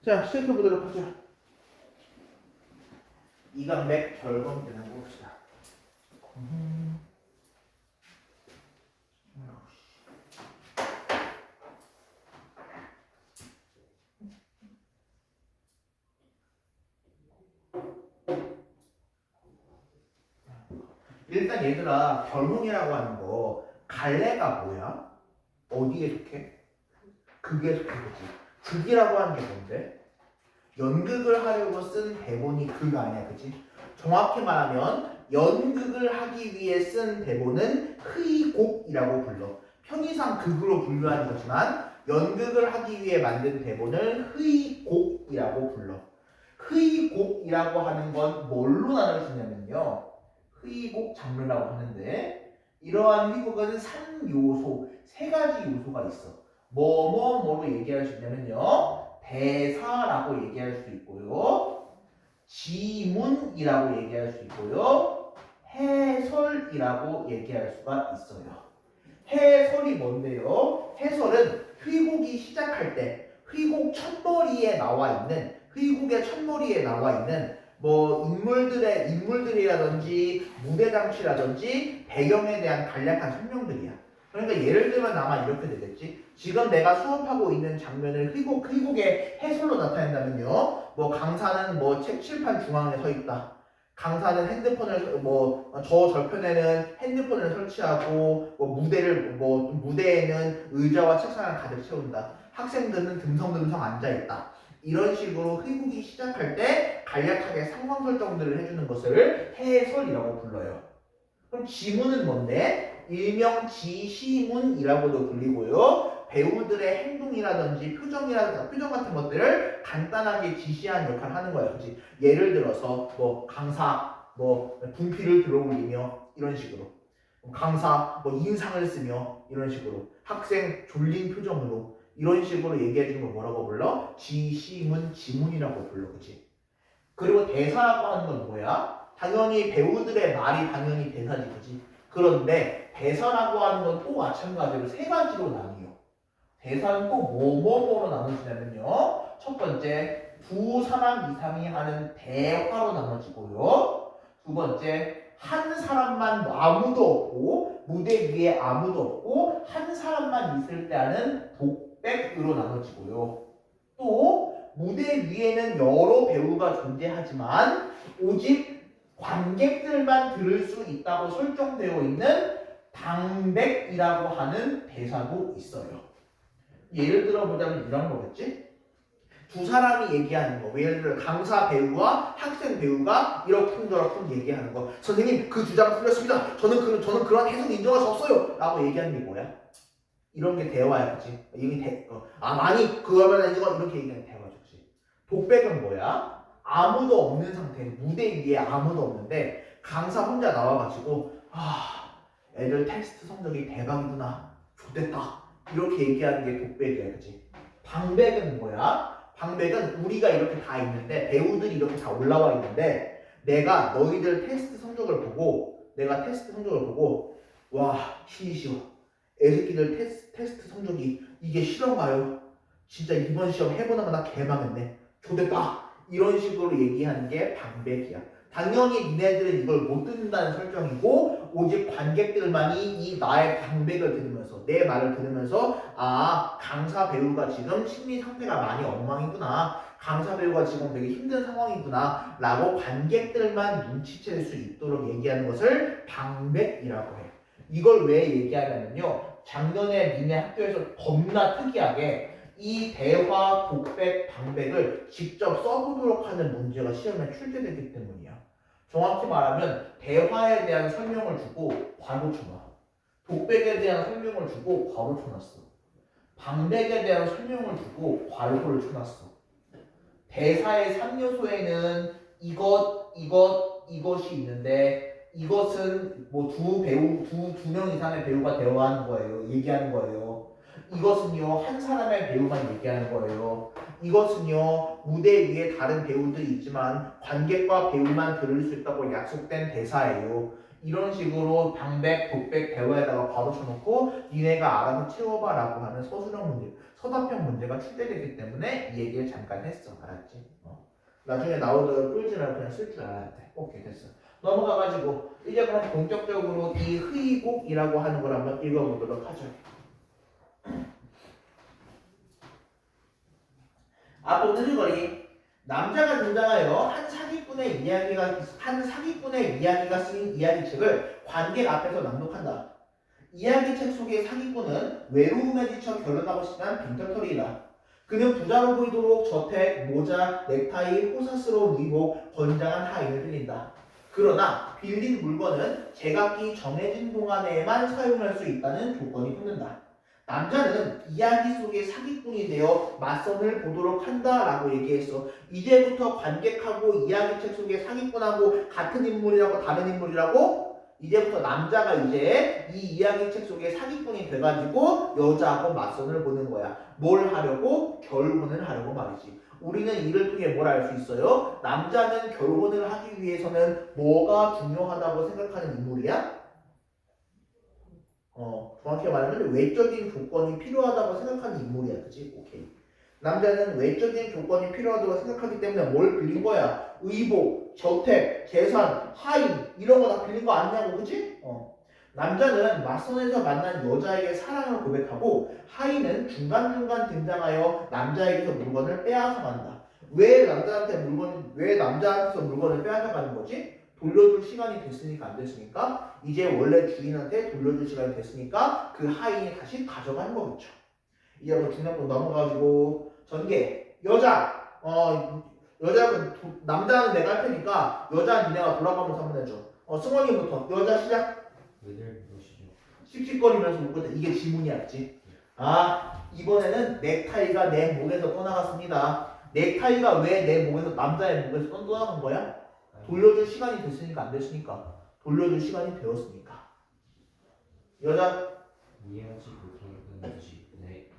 자, 시작해 보도록 하죠. 이강맥 결vom 되는 거 봅시다. 일단 얘들아, 결혼이라고 하는 거 갈래가 뭐야? 어디에 속해? 극에 속해. 그치? 극이라고 하는 게 뭔데? 연극을 하려고 쓴 대본이 극 아니야, 그치? 정확히 말하면 연극을 하기 위해 쓴 대본은 흐이곡이라고 불러. 편의상 극으로 분류하는 거지만 연극을 하기 위해 만든 대본을 흐이곡이라고 불러. 흐이곡이라고 하는 건 뭘로 나눠지냐면요, 흐이곡 장르라고 하는데, 이러한 흐이곡은 3요소, 3가지 요소가 있어. 뭐로 얘기할 수 있냐면요, 대사라고 얘기할 수 있고요, 지문이라고 얘기할 수 있고요, 해설이라고 얘기할 수가 있어요. 해설이 뭔데요? 해설은 흐이곡이 시작할 때 흐이곡의 첫머리에 나와 있는 뭐 인물들이라든지 무대 장치라든지 배경에 대한 간략한 설명들이야. 그러니까 예를 들면 아마 이렇게 되겠지. 지금 내가 수업하고 있는 장면을 흐이곡의 해설로 나타낸다면요, 뭐 강사는 뭐 책 칠판 중앙에 서 있다. 강사는 핸드폰을 저 절편에는 핸드폰을 설치하고, 무대에는 의자와 책상을 가득 채운다. 학생들은 듬성듬성 앉아 있다. 이런 식으로 흐이곡이 시작할 때 간략하게 상황 설정들을 해주는 것을 해설이라고 불러요. 그럼 지문은 뭔데? 일명 지시문이라고도 불리고요, 배우들의 행동이라든지 표정 같은 것들을 간단하게 지시한 역할을 하는 거예요. 그치? 예를 들어서 강사 분필을 들어올리며 이런 식으로, 강사 인상을 쓰며 이런 식으로, 학생 졸린 표정으로 이런 식으로 얘기해 주는 걸 뭐라고 불러? 지시문, 지문이라고 불러. 그치? 그리고 대사라고 하는 건 뭐야? 당연히 배우들의 말이 당연히 대사지, 그치? 그런데 대사라고 하는 건 또 마찬가지로 3가지로 나뉘어. 대사는 또 뭐로 나눠지냐면요, 첫 번째, 2사람 이상이 하는 대화로 나눠지고요, 두 번째, 한 사람만 아무도 없고 무대 위에 아무도 없고 한 사람만 있을 때 하는 독백으로 나눠지고요, 또 무대 위에는 여러 배우가 존재하지만 오직 관객들만 들을 수 있다고 설정되어 있는 방백이라고 하는 대사도 있어요. 예를 들어보자면 이런 거겠지? 두 사람이 얘기하는 거, 예를 들어 강사 배우와 학생 배우가 이러쿵저러쿵 얘기하는 거. 선생님, 그 주장 틀렸습니다. 저는 그런 해석 인정할 수 없어요. 라고 얘기하는 게 뭐야? 이런 게 대화야, 그치? 아니, 그거면 이거 이렇게 얘기하는 대화죠, 그치? 독백은 뭐야? 아무도 없는 상태, 무대 위에 아무도 없는데 강사 혼자 나와가지고, 애들 테스트 성적이 대박이구나, 좋댔다, 이렇게 얘기하는 게 독백이야, 그치? 방백은 뭐야? 방백은 우리가 이렇게 다 있는데, 배우들이 이렇게 다 올라와 있는데, 내가 너희들 테스트 성적을 보고, 와, 쉬쉬워, 애새끼들 테스트 성적이 이게 실화인가요? 진짜 이번 시험 해보다가 나 개망했네, 좋댔다, 이런 식으로 얘기하는 게 방백이야. 당연히 니네들은 이걸 못 듣는다는 설정이고, 오직 관객들만이 이 나의 방백을 들으면서, 내 말을 들으면서, 강사 배우가 지금 심리 상태가 많이 엉망이구나, 강사 배우가 지금 되게 힘든 상황이구나 라고 관객들만 눈치챌 수 있도록 얘기하는 것을 방백이라고 해. 이걸 왜 얘기하냐면요, 작년에 니네 학교에서 겁나 특이하게 이 대화, 독백, 방백을 직접 써보도록 하는 문제가 시험에 출제되기 때문이야. 정확히 말하면 대화에 대한 설명을 주고 바로 쳐놔. 독백에 대한 설명을 주고 바로 쳐놨어. 방백에 대한 설명을 주고 괄호를 쳐놨어. 대사의 3요소에는 이것이 있는데, 이것은 두 명 이상의 배우가 대화하는 거예요. 얘기하는 거예요. 이것은요, 한 사람의 배우만 얘기하는 거예요. 이것은요, 무대 위에 다른 배우들이 있지만 관객과 배우만 들을 수 있다고 약속된 대사예요. 이런 식으로 방백, 독백, 대화에다가 바로 쳐놓고 니네가 알아서 채워봐 라고 하는 서술형 문제, 서답형 문제가 출제되기 때문에 이 얘기를 잠깐 했어. 알았지? 나중에 나오더라도 끌지 말고 그냥 쓸 줄 알아야 돼. 오케이, 됐어. 넘어가가지고 이제 그럼 본격적으로 이 흐이곡이라고 하는 걸 한번 읽어보도록 하죠. 앞으로 흐리거리 남자가 등장하여 한 사기꾼의 이야기가 쓰인 이야기책을 관객 앞에서 낭독한다. 이야기책 속의 사기꾼은 외로움에 지쳐 결혼하고 싶은 빈털터리이다. 그는 부자로 보이도록 저택, 모자, 넥타이, 호사스러운 의복, 건장한 하인을 빌린다. 그러나 빌린 물건은 제각기 정해진 동안에만 사용할 수 있다는 조건이 붙는다. 남자는 이야기 속의 사기꾼이 되어 맞선을 보도록 한다라고 얘기했어. 이제부터 관객하고 이야기책 속의 사기꾼하고 같은 인물이라고 다른 인물이라고? 이제부터 남자가 이제 이 이야기책 속의 사기꾼이 돼가지고 여자하고 맞선을 보는 거야. 뭘 하려고? 결혼을 하려고 말이지. 우리는 이를 통해 뭘 알 수 있어요? 남자는 결혼을 하기 위해서는 뭐가 중요하다고 생각하는 인물이야? 정확히 말하면 외적인 조건이 필요하다고 생각하는 인물이야. 그치? 오케이. 남자는 외적인 조건이 필요하다고 생각하기 때문에 뭘 빌린 거야? 의복, 저택, 재산, 하인 이런 거 다 빌린 거 아니냐고. 그치? 남자는 맞선에서 만난 여자에게 사랑을 고백하고 하인은 중간중간 등장하여 남자에게서 물건을 빼앗아간다. 왜 남자한테서 물건을 빼앗아가는 거지? 돌려줄 시간이 됐으니까 안 됐으니까 이제 원래 주인한테 돌려줄 시간이 됐으니까 그 하인이 다시 가져가는 거겠죠. 이제 뭐 중요한 넘어가지고 전개 남자는 내가 할 테니까 여자는 니네가 돌아가면서 한번 해줘. 승원이부터 여자 시작. 왜들 보시죠? 씩씩거리면서 묻고 있다. 이게 지문이었지. 이번에는 넥타이가 내 목에서 떠나갔습니다. 넥타이가 왜 내 목에서 남자의 목에서 떠나간 거야? 돌려줄 시간이 됐으니까 안 됐으니까. 돌려줄 시간이 되었으니까. 여자 이해하지 못하는 것이 네.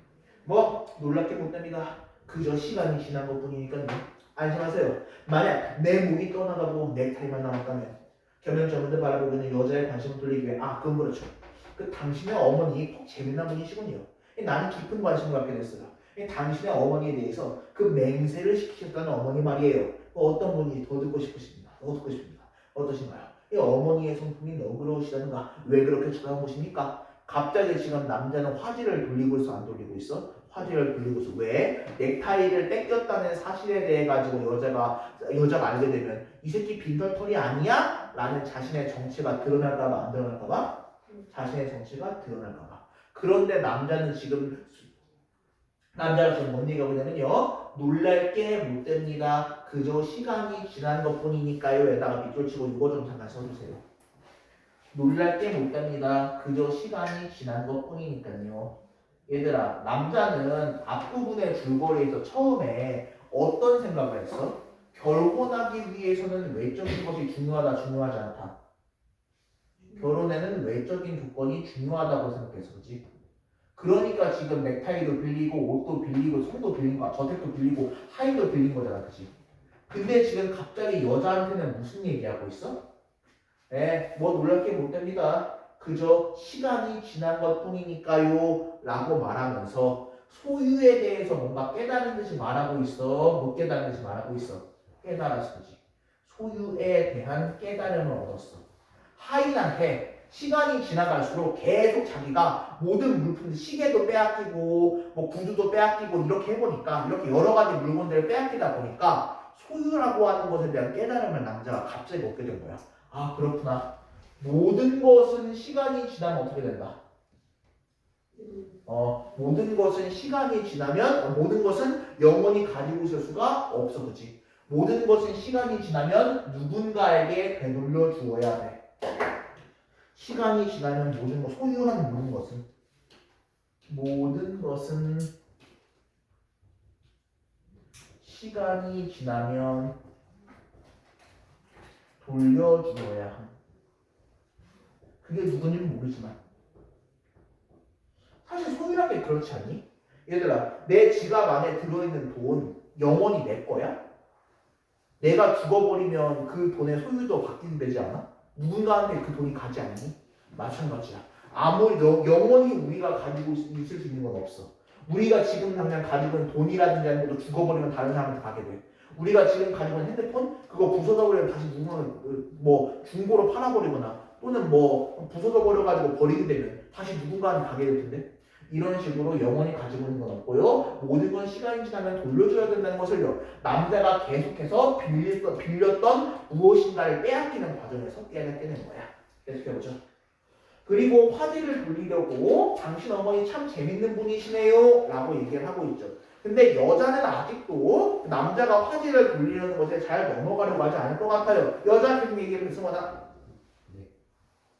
놀랍게 못됩니다. 그저 시간이 지난 것뿐이니까요. 안심하세요. 만약 내 목이 떠나가고 넥타이만 남았다면 겸연쩍은데 바라보고는 여자의 관심을 돌리기 위해 그건 그렇죠. 당신의 어머니 꼭 재미난 분이시군요. 나는 깊은 관심을 갖게 됐어요. 당신의 어머니에 대해서 그 맹세를 시키셨다는 어머니 말이에요. 어떤 분이 더 듣고 싶으십니까? 어떠신가요? 이 어머니의 성품이 너그러우시다는가? 왜 그렇게 쳐다보십니까? 갑자기 지금 남자는 화제를 돌리고 있어, 안 돌리고 있어? 화제를 돌리고 있어. 왜? 넥타이를 뺏겼다는 사실에 대해 가지고 여자가 알게 되면 이 새끼 빈털털이 아니야? 라는 자신의 정체가 드러날까봐 안 드러날까봐? 자신의 정체가 드러날까봐. 그런데 남자가 지금 뭔 얘기하고 있냐면요. 놀랄 게 못 됩니다. 그저 시간이 지난 것 뿐이니까요. 에다가 밑줄 치고 이거 좀 잠깐 써주세요. 놀랄 게 못 됩니다. 그저 시간이 지난 것 뿐이니까요. 얘들아, 남자는 앞부분의 줄거리에서 처음에 어떤 생각을 했어? 결혼하기 위해서는 외적인 것이 중요하지 않다. 결혼에는 외적인 조건이 중요하다고 생각해서, 그렇지? 그러니까 지금 넥타이도 빌리고 옷도 빌리고 손도 빌린 거야. 저택도 빌리고 하인도 빌린 거잖아, 그치? 근데 지금 갑자기 여자한테는 무슨 얘기하고 있어? 놀랄 게 못 됩니다. 그저 시간이 지난 것 뿐이니까요 라고 말하면서 소유에 대해서 뭔가 깨달은 듯이 말하고 있어? 못 깨달은 듯이 말하고 있어? 깨달았어, 그치? 소유에 대한 깨달음을 얻었어. 하인한테 시간이 지나갈수록 계속 자기가 모든 물품들, 시계도 빼앗기고 구두도 빼앗기고 이렇게 해보니까 이렇게 여러 가지 물건들을 빼앗기다 보니까 소유라고 하는 것에 대한 깨달음을 남자가 갑자기 얻게 된 거야. 그렇구나. 모든 것은 시간이 지나면 어떻게 된다? 모든 것은 시간이 지나면 모든 것은 영원히 가지고 있을 수가 없어, 그치? 모든 것은 시간이 지나면 누군가에게 되돌려 주어야 돼. 시간이 지나면 소유하는 모든 것은 시간이 지나면 돌려주어야 함. 그게 누군지는 모르지만 사실 소유란 게 그렇지 않니? 얘들아, 내 지갑 안에 들어있는 돈 영원히 내 거야? 내가 죽어버리면 그 돈의 소유도 바뀌게 되지 않아? 누군가한테 그 돈이 가지 않니? 마찬가지야. 아무리 영원히 우리가 가지고 있을 수 있는 건 없어. 우리가 지금 당장 가지고 있는 돈이라든지 하는 것도 죽어버리면 다른 사람한테 가게 돼. 우리가 지금 가지고 있는 핸드폰 그거 부서져버리면 다시 누군가 뭐 중고로 팔아버리거나 또는 뭐 부서져버려가지고 버리게 되면 다시 누군가한테 가게 될 텐데 이런 식으로 영원히 가지고 있는 건 없고요. 모든 건 시간이 지나면 돌려줘야 된다는 것을요. 남자가 계속해서 빌렸던 무엇인가를 빼앗기는 과정에서 깨닫게 된 거야. 계속해보죠. 그리고 화제를 돌리려고 당신 어머니 참 재밌는 분이시네요 라고 얘기를 하고 있죠. 근데 여자는 아직도 남자가 화제를 돌리려는 것에 잘 넘어가려고 하지 않을 것 같아요. 여자한테 좀 얘기를 했습니다.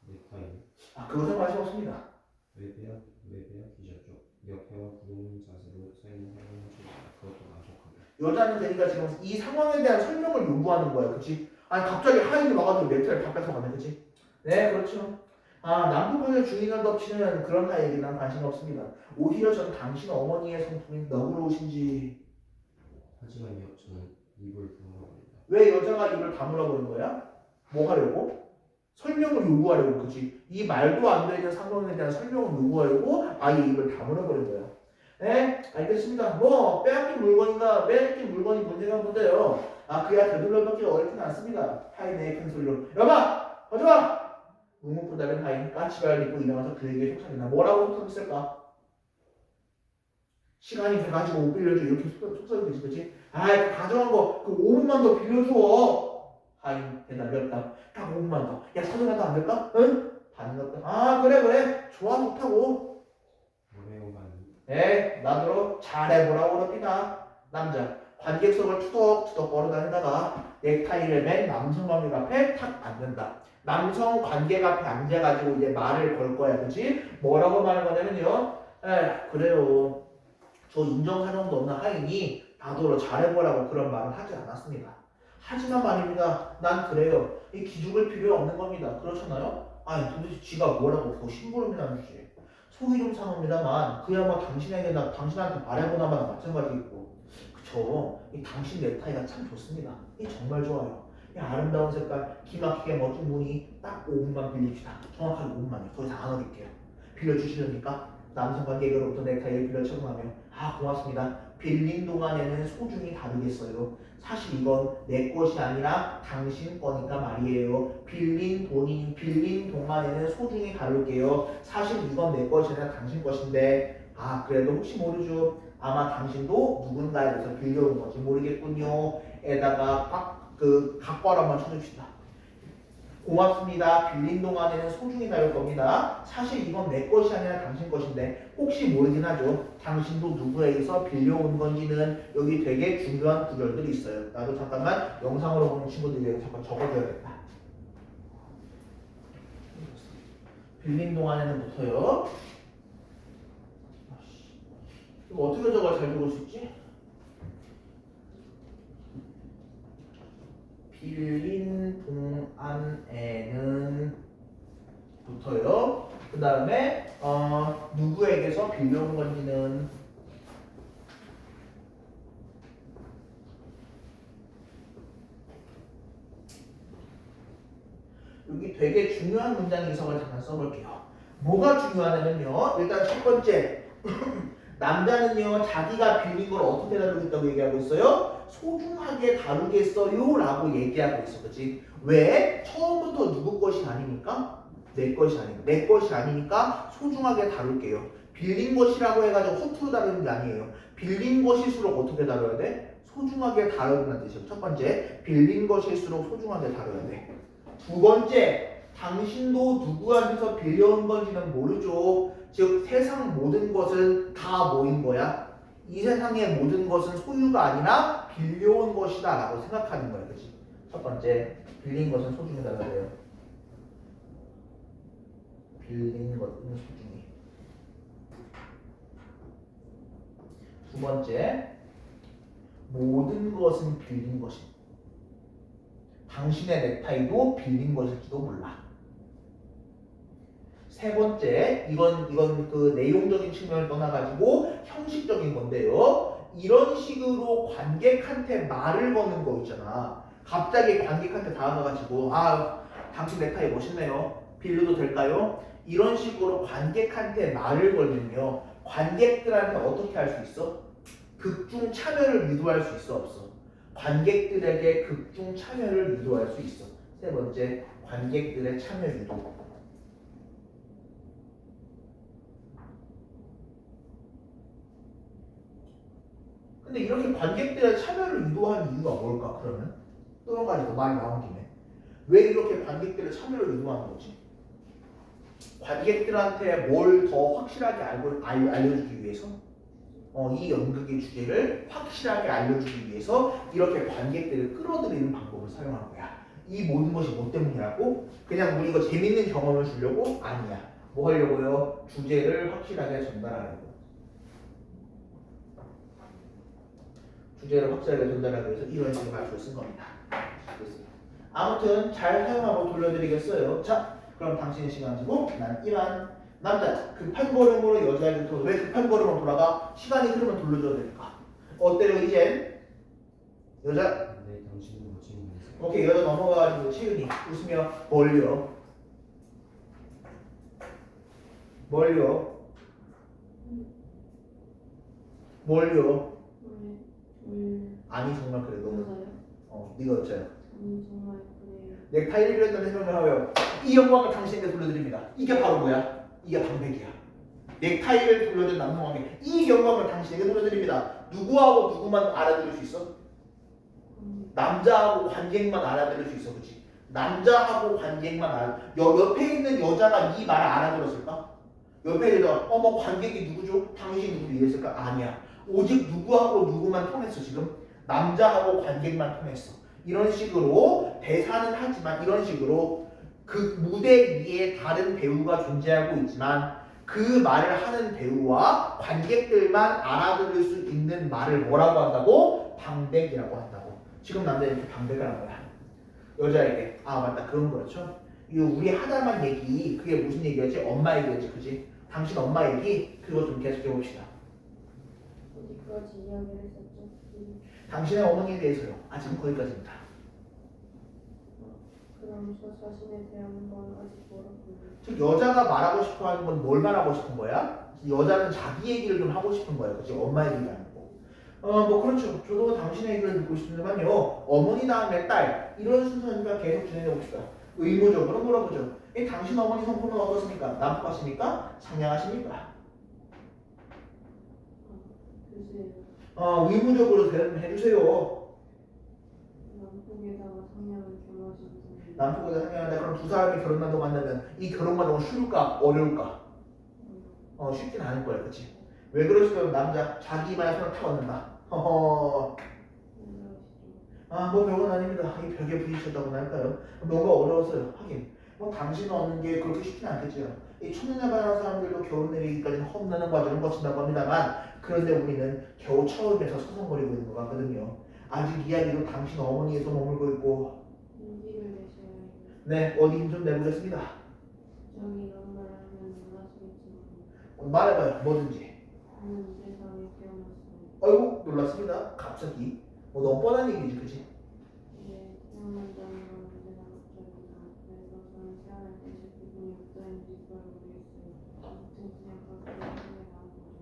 넥타이 그것은 관심 없습니다. 외배역 기자죠. 옆에와 구름 자세로 서 있는 사람을 చూ다. 그것도 만족하게. 여자는 그러니까 지금 이 상황에 대한 설명을 요구하는 거예요. 그치? 아니 갑자기 하인이 와가지고 넥타이를 바꿔서 가네. 그치? 네 그렇죠. 남북한의 주인을 덮치는 그런 나에게 난 관심 없습니다. 오히려 전 당신 어머니의 성품이 너그러우신지. 하지만 저는 입을 다물어버린다. 왜 여자가 입을 다물어버린 거야? 뭐 하려고? 설명을 요구하려고. 그치? 이 말도 안 되는 상황에 대한 설명을 요구하려고 아예 입을 다물어버린 거야. 네 알겠습니다. 뭐 빼앗긴 물건인가 빼앗긴 물건이 문제가 뭔데요. 그야 되돌려받기 어렵진 않습니다. 하인의 큰 소리로 여봐 가져와. 묵묵부답한 하인 까치발을 입고 일어나서 그에게 속삭인다. 뭐라고 속삭였을까? 시간이 돼가지고 못 빌려줘 이렇게 속삭이지 그치? 가져간 거 그 5분만 더 빌려줘. 하인 대답이었다. 딱 5분만 더. 야 사전화도 안 될까? 응? 반갑다. 그래 좋아 좋다고. 모래오가니 나더러 잘해보라고 그럽니다. 남자 관객석을 투덕투덕 걸어다니다가 넥타이를 맨 남성 관객 앞에 탁 앉는다. 남성 관객 앞에 앉아가지고 이제 말을 걸 거야. 그치? 뭐라고 말을 거냐면요. 그래요. 저 인정사정도 없는 하인이 나더러 잘해보라고 그런 말은 하지 않았습니다. 하지만 말입니다. 난 그래요. 이 기죽을 필요 없는 겁니다. 그렇잖아요? 도대체 지가 뭐라고 그거 심부름이라는 주제에 속이 좀 상합니다만 그야 뭐 당신한테 말해보나마나 마찬가지겠고 그쵸? 이 당신 넥타이가 참 좋습니다. 이 정말 좋아요. 이 아름다운 색깔 기막히게 멋진 무늬 딱 5분만 빌립시다. 정확하게 5분만요. 더 이상 안 어릴게요. 빌려주시려니까 남성 관객으로부터 넥타이를 빌려 착용하며 고맙습니다. 빌린 동안에는 소중히 다루겠어요. 사실 이건 내 것이 아니라 당신 거니까 말이에요. 빌린 동안에는 소중히 다룰게요. 사실 이건 내 것이 아니라 당신 것인데 그래도 혹시 모르죠. 아마 당신도 누군가에게서 빌려온 건지 모르겠군요. 에다가 각과로 한번 쳐줍시다. 고맙습니다. 빌린 동안에는 소중히 다룰 겁니다. 사실 이건 내 것이 아니라 당신 것인데 혹시 모르긴 하죠. 당신도 누구에게서 빌려온 건지는 여기 되게 중요한 구절들이 있어요. 나도 잠깐만 영상으로 보는 친구들에게 잠깐 적어줘야겠다. 빌린 동안에는 부터요. 이거 어떻게 적어야 잘 적을 수 있지? 빌린 동안에는 부터요. 그 다음에 누구에게서 빌려온 건지는 여기 되게 중요한 문장 이성을 잠깐 써볼게요. 뭐가 중요하냐면요. 일단 첫 번째 남자는요 자기가 빌린 걸 어떻게 다루겠다고 얘기하고 있어요? 소중하게 다루겠어요 라고 얘기하고 있어. 그치? 왜? 처음부터 누구 것이 아니니까? 내 것이 아니니까. 내 것이 아니니까 소중하게 다룰게요. 빌린 것이라고 해가지고 허투루 다루는 게 아니에요. 빌린 것일수록 어떻게 다뤄야 돼? 소중하게 다룬다는 뜻이에요. 첫 번째, 빌린 것일수록 소중하게 다뤄야 돼. 두 번째, 당신도 누구한테서 빌려온 건지는 모르죠. 즉 세상 모든 것은 다 뭐인 거야? 이 세상의 모든 것은 소유가 아니라 빌려온 것이다 라고 생각하는 거야. 그치? 첫 번째, 빌린 것은 소중히 다뤄야 돼요. 빌린 것은 소중히. 두 번째, 모든 것은 빌린 것이. 당신의 넥타이도 빌린 것일지도 몰라. 세 번째, 이건 그 내용적인 측면을 떠나가지고 형식적인 건데요. 이런 식으로 관객한테 말을 거는 거 있잖아. 갑자기 관객한테 다가가가지고 당신 넥타이 멋있네요. 빌려도 될까요? 이런 식으로 관객한테 말을 걸면요. 관객들한테 어떻게 할 수 있어? 극중 참여를 유도할 수 있어 없어? 관객들에게 극중 참여를 유도할 수 있어. 세 번째, 관객들의 참여 유도. 근데 이렇게 관객들의 참여를 유도한 이유가 뭘까 그러면? 또 한 가지 더 말이 나온 김에 왜 이렇게 관객들의 참여를 유도하는 거지? 관객들한테 뭘 더 확실하게 알려주기 위해서? 이 연극의 주제를 확실하게 알려주기 위해서 이렇게 관객들을 끌어들이는 방법을 사용한 거야. 이 모든 것이 뭐 때문이라고? 그냥 우리 이거 재밌는 경험을 주려고? 아니야. 뭐 하려고요? 주제를 확실하게 전달하려고. 주제를 확실하게 전달하기 위해서 이런 식의 말투를 쓴 겁니다. 아무튼 잘 사용하고 돌려드리겠어요. 자, 그럼 당신의 시간 주고 난 이만. 남자 급한 걸음으로 여자에게 돌아. 왜 급한 걸음으로 돌아가? 시간이 흐르면 돌려줘야 되니까. 어때요 이젠? 여자? 네, 당신도 멋진 분이세요. 오케이, 여자 넘어가가지고 채윤이 웃으며 멀려. 멀려. 멀려. 아니 정말 그래 너무. 네가 어째요? 정말 그래요. 넥타이를 그렸다는 해명을 하여 이 영광을 당신에게 돌려드립니다. 이게 바로 뭐야? 이게 방백이야. 넥타이를 돌려준 남성에게 이 영광을 당신에게 돌려드립니다. 누구하고 누구만 알아들을 수 있어? 남자하고 관객만 알아들을 수 있어, 그렇지? 남자하고 관객만 옆에 있는 여자가 이 말을 알아들었을까? 옆에 있는 여자가 뭐 관객이 누구죠? 당신 누구 이랬을까? 아니야. 오직 누구하고 누구만 통했어 지금? 남자하고 관객만 통했어. 이런 식으로 대사는 하지만 이런 식으로 그 무대 위에 다른 배우가 존재하고 있지만 그 말을 하는 배우와 관객들만 알아들을 수 있는 말을 뭐라고 한다고? 방백이라고 한다고. 지금 남자애한테 방백을 한 거야. 여자에게. 아 맞다 그런 거였죠. 이거 우리 하다만 얘기 그게 무슨 얘기였지? 엄마 얘기였지, 그지? 당신 엄마 얘기 그거 좀 계속해 봅시다. 어디까지 이야기를 했었죠? 당신의 어머니에 대해서요. 아직은 거기까지입니다. 그럼 저 자신에 대한 건 아직 모르고요. 즉 여자가 말하고 싶어하는 건 뭘 말하고 싶은 거야? 여자는 자기 얘기를 좀 하고 싶은 거야, 그치? 엄마 얘기가 아니고. 뭐 그렇죠. 저도 당신의 얘기를 듣고 싶지만요. 어머니 다음에 딸 이런 순서니까 계속 진행해 봅시다. 의무적으로 물어보죠. 당신 어머니 성품은 어떻습니까? 남북하십니까? 상냥하십니까? 글쎄요. 의무적으로 대답해 주세요. 남북에다가 상냥을 겸하시는 남편보다 상냥한데 그럼 두 사람이 결혼한다고 한다면 이 결혼 과정은 쉬울까 어려울까? 쉽진 않을 거야, 그렇지? 왜 그러시면 남자 자기 말에 손을 타왔는다. 뭐 별건 아닙니다. 이 벽에 부딪혔다고 할까요? 뭔가 어려웠어요. 하긴 뭐 당신은 얻는 게 그렇게 쉽진 않겠죠. 이 초년에 사람들도 겨울 내리기까지는 험난한 과정을 거친다고 합니다만 그런데 우리는 겨우 처음에서 서성거리고 있는 것 같거든요. 아직 이야기도 당신 어머니에서 머물고 있고. 용기를 내셔야 해요. 네, 어디 힘 좀 내보겠습니다. 저기 이런 말 하면 놀라시겠지만 말해봐요, 뭐든지. 저는 세상에 태어났어요. 아이고, 놀랐습니다. 갑자기. 뭐 너무 뻔한 얘기지, 그치? 네, 태어난다는 건 언제나 갑자기다. 그래서 저는 태어날 때 제 기분이 어떠했는지 그걸 모르겠어요. 아무튼 그냥 그렇게 생각이 나는 거죠.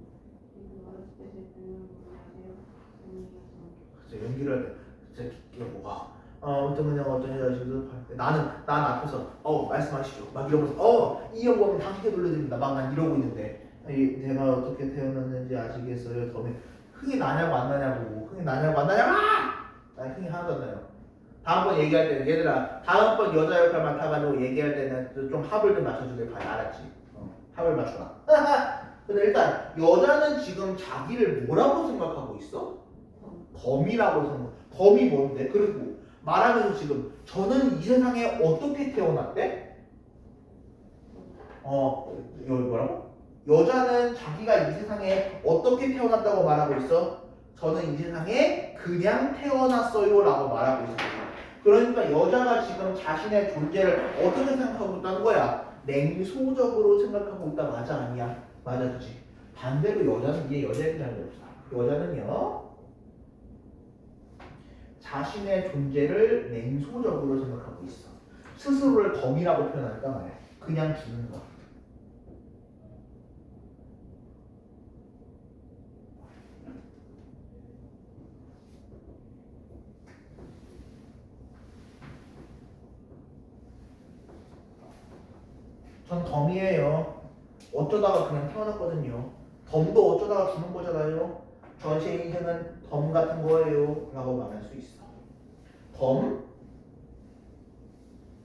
그리고 어렸을 때 제 별명을 모르세요? 언니라서. 진짜 연기를 할 때, 진짜 이게 뭐가. 아무튼 그냥 어떤 여자친구도 난 앞에서 말씀하시죠 막 이러면서 이 영광은 당신께 돌려드립니다 막 난 이러고 있는데 제가 어떻게 태어났는지 아시겠어요? 더면 흥이 나냐고 안 나냐고. 흥이 나냐고 안 나냐고. 난 흥이 하나도 안 나요. 다음번 얘기할 때는 얘들아 다음번 여자 역할 맡아가지고 얘기할 때는 좀 합을 좀 맞춰주길 바래. 알았지? 합을 맞춰라. 근데 일단 여자는 지금 자기를 뭐라고 생각하고 있어? 범이라고 생각. 범이 뭔데? 그리고 말하면서 지금 저는 이 세상에 어떻게 태어났대? 여기 뭐라고? 여자는 자기가 이 세상에 어떻게 태어났다고 말하고 있어? 저는 이 세상에 그냥 태어났어요 라고 말하고 있어. 그러니까 여자가 지금 자신의 존재를 어떻게 생각하고 있다는 거야? 냉소적으로 생각하고 있다. 맞아 아니야? 맞아 그치? 반대로 여자는 얘 여자 얘기 잘 들읍시다. 여자는요 자신의 존재를 냉소적으로 생각하고 있어. 스스로를 범이라고 표현할까 말이야. 그냥 주는 거. 전 덤이에요. 어쩌다가 그냥 태어났거든요. 덤도 어쩌다가 주는 거잖아요. 전시의 인생은 덤 같은 거예요. 라고 말할 수 있어. 덤,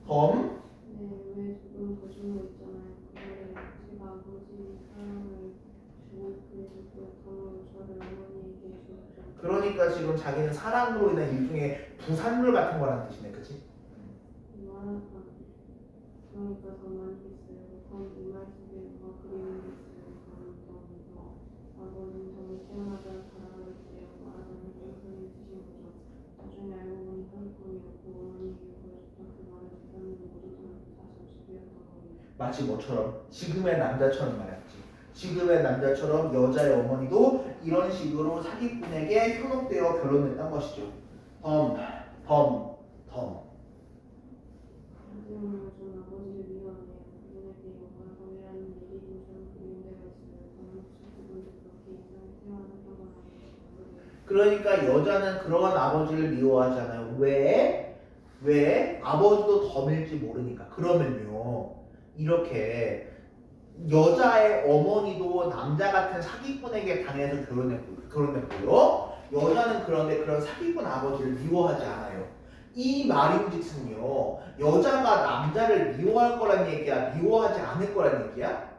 덤, 네, 왜 조금 더 주는 거 있잖아요. 그거를 제가 아버지 사랑을 주고 그래서 더 저를 어머니에게 줬죠. 그러니까 지금 자기는 사랑으로 인한 일종의 부산물 같은 거라는 뜻이네. 그치? 말하다 그러니까 더 많이 했어요. 이 말 속에 뭐가 그리는 게 있어요. 그러면서 아버지는 정말 태어나자 살아갈게요. 말하자면 그런 뜻인 거죠. 나중에 알고 보니 한국이었고 어머니에게 보여줬던 그 말을 듣는 모두 다시 집이었던 거예요. 마치 뭐처럼 지금의 남자처럼 말했지. 지금의 남자처럼 여자의 어머니도 이런 식으로 사기꾼에게 현혹되어 결혼했던 것이죠. 덤, 덤, 덤. 하지만 저는 아버지를 미워하네요. 그분에게 영광이라는 얘기도 좀 그리운 데가 있어요. 저는 혹시 그분도 그렇게 인생을 태어났던 건 아니에요. 그러니까 여자는 그런 아버지를 미워하잖아요. 왜? 왜? 아버지도 덤일지 모르니까. 그러면요. 이렇게 여자의 어머니도 남자 같은 사기꾼에게 당해서 결혼했고요. 여자는 그런데 그런 사기꾼 아버지를 미워하지 않아요. 이 말인즉슨요. 여자가 남자를 미워할 거란 얘기야? 미워하지 않을 거란 얘기야?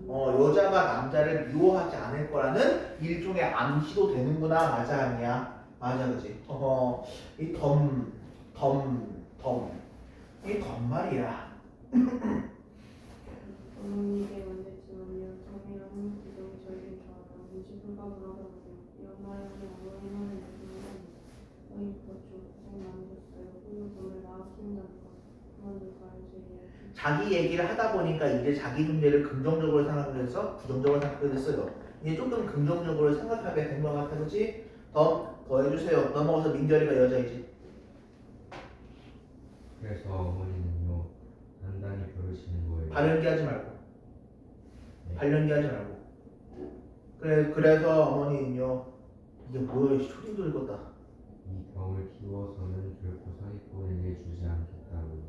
여자가 남자를 미워하지 않을 거라는 일종의 암시도 되는구나. 맞아 아니야? 맞아 그지? 이 이 덤 말이야. 어머니에게 만졌지만요. 정이랑 행복이 저에게 좋아요. 무지 불가분 하더라고요. 이런 말을 하면 어머니만을 느끼면 그렇죠. 잘 만졌어요. 그리고 돈을 낳아 키운다는 것. 그만둘까요? 제 이야기. 자기 얘기를 하다 보니까 이제 자기 문제를 긍정적으로 생각하면서 부정적으로 생각하게 됐어요. 이제 조금 긍정적으로 생각하게 된 것 같아, 그렇지? 더 해주세요. 넘어가서 민결이가 여자이지. 그래서 어머니는요 단단히 벼르시는 거예요. 발연기 하지 말고. 네. 발연기 하지 말고. 그래서 어머니는요. 이게 뭐야? 초딩도 읽었다. 이 병을 키워서는 결코 사기꾼에게 주지 않겠다고요.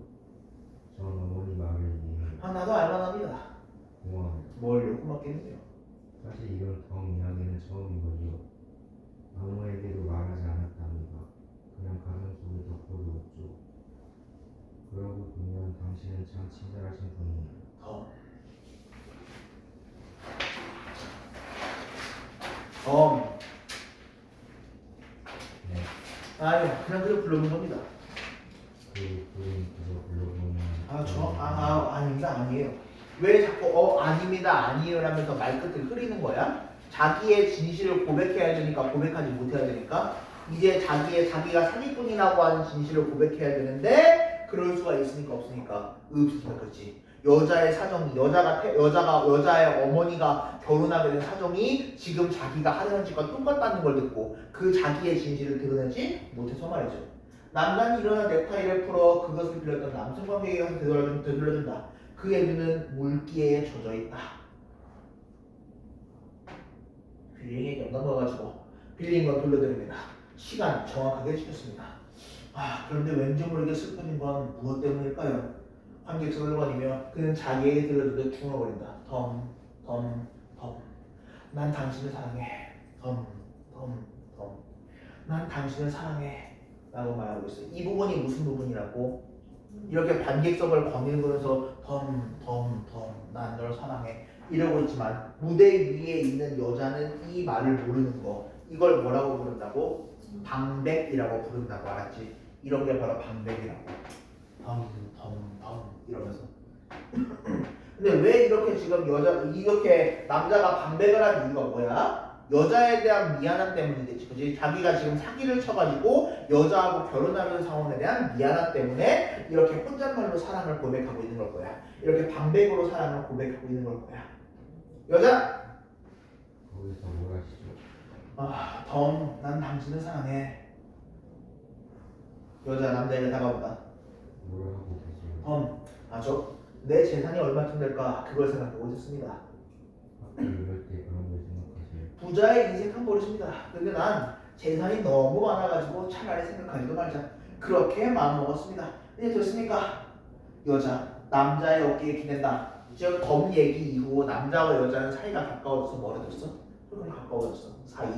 전 어머니 말을 이해해요. 나도 알만합니다. 고마워요. 뭘 요구받겠는데요. 사실 이런 병 이야기는 처음이거든요. 아무에게도 말하지 않았답니다. 그냥 가슴속에 덮어두었죠. 그러고 보면 당신은 참 친절하신 분이에요. 덤. 네. 아유, 그냥 그렇게 불러본 겁니다. 그 그저 불러보면 아닙니다. 아니에요. 왜 자꾸 아닙니다. 아니에요 라면서 말끝을 흐리는 거야? 자기의 진실을 고백해야 되니까 고백하지 못해야 되니까 이제 자기가 사기꾼이라고 하는 진실을 고백해야 되는데 그럴 수가 있으니까 없으니까 그렇지. 여자의 사정이 여자의 어머니가 결혼하게 된 사정이 지금 자기가 하려는 짓과 똑같다는 걸 듣고 그 자기의 진실을 드러내지 못해서 말이죠. 남단이 일어나 넥타이를 풀어 그것을 빌렸던 남성 관계에 가서 되돌려준다. 그의 눈은 물기에 젖어 있다. 빌링이 넘어가가지고 빌린 건 돌려드립니다. 시간 정확하게 해주셨습니다. 그런데 왠지 모르게 슬퍼진 건 무엇 때문일까요? 관객석 1번이며 그는 자기에게 들려주듯 중얼거린다. 덤. 난 당신을 사랑해. 덤. 난 당신을 사랑해. 라고 말하고 있어요. 이 부분이 무슨 부분이라고? 이렇게 관객석을 거닐면서 난 널 사랑해 이러고 있지만 무대 위에 있는 여자는 이 말을 모르는 거. 이걸 뭐라고 부른다고? 방백이라고 부른다고. 알았지? 이런 게 바로 방백이라고. 덤 이러면서. 근데 왜 이렇게 지금 이렇게 남자가 방백을 한 이유가 뭐야? 여자에 대한 미안함 때문이겠지. 그지? 자기가 지금 사기를 쳐가지고 여자하고 결혼하는 상황에 대한 미안함 때문에 이렇게 혼잣말로 사랑을 고백하고 있는 걸 거야. 이렇게 방백으로 사랑을 고백하고 있는 걸 거야. 여자! 거기서 뭘 하시죠? 덤, 난 당신을 사랑해. 여자, 남자에게 다가온다. 뭘 하고 계세요? 덤, 내 재산이 얼마쯤 될까? 그걸 생각하고 있었습니다. 학교 이럴 때 그런 걸 생각하세요? 부자의 인색한 버릇입니다. 근데 난 재산이 너무 많아가지고 차라리 생각하지도 말자. 그렇게 마음먹었습니다. 이제 됐습니까? 여자, 남자의 어깨에 기댄다. 즉 덤 얘기 이후 남자와 여자는 사이가 가까워져서 멀어졌어? 그럼 가까워졌어. 사이.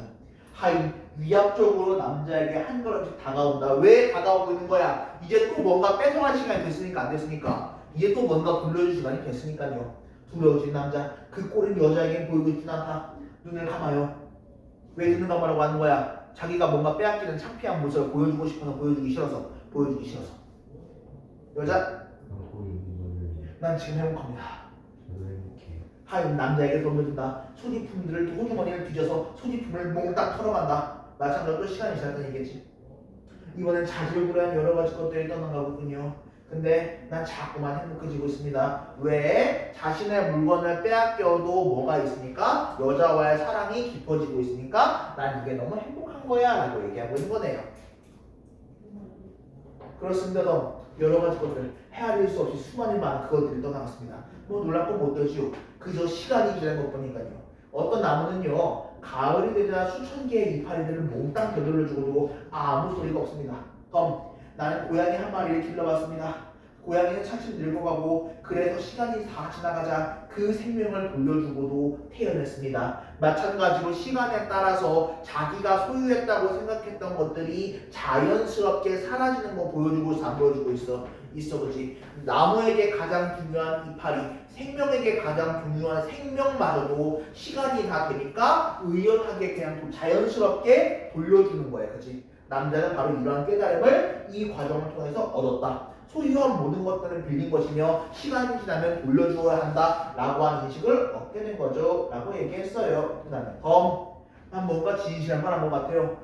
하이 위압적으로 남자에게 한 걸음씩 다가온다. 왜 다가오고 있는 거야? 이제 또 뭔가 뺏어갈 시간이 됐으니까 안 됐으니까. 이제 또 뭔가 불러줄 시간이 됐으니까요. 두려워진 남자. 그 꼴은 여자에게 보이고 있진 않다. 눈을 감아요. 왜 눈을 감으라고 하는 거야? 자기가 뭔가 빼앗기는 창피한 모습을 보여주고 싶어서 보여주기 싫어서 보여주기 싫어서. 여자 난 지금 행복합니다. 저도 행복해요. 하인 남자에게 덤벼든다. 소지품들을 호주머니를 뒤져서 소지품을 몽땅 털어간다. 마찬가지로 시간이 지났다는 얘기겠지. 이번엔 자질구레한 여러 가지 것들이 떠나가거든요. 근데 난 자꾸만 행복해지고 있습니다. 왜? 자신의 물건을 빼앗겨도 뭐가 있으니까? 여자와의 사랑이 깊어지고 있으니까 난 이게 너무 행복한 거야 라고 얘기하고 있는 거네요. 그렇습니다. 여러 가지 것들 헤아릴 수 없이 수많은 그것들이 떠나갔습니다. 뭐 놀랍고 못되지요. 그저 시간이 지난 것뿐이니까요. 어떤 나무는요 가을이 되자 수천 개의 이파리들을 몽땅 되돌려주고도 아무 소리가 없습니다. 나는 고양이 한 마리를 길러봤습니다. 고양이는 차츰 늙어가고 그래서 시간이 다 지나가자 그 생명을 돌려주고도 태어났습니다. 마찬가지로 시간에 따라서 자기가 소유했다고 생각했던 것들이 자연스럽게 사라지는 거 보여주고 있어 안 보여주고 있어 그지. 나무에게 가장 중요한 이파리, 생명에게 가장 중요한 생명마저도 시간이 다 되니까 의연하게 그냥 자연스럽게 돌려주는 거야 그지. 남자는 바로 이러한 깨달음을 이 과정을 통해서 얻었다. 소유한 모든 것들은 빌린 것이며 시간이 지나면 돌려주어야 한다 라고 하는 인식을 얻게 된 거죠 라고 얘기했어요. 그 다음에 난 뭔가 진실한 말 한 것 같아요.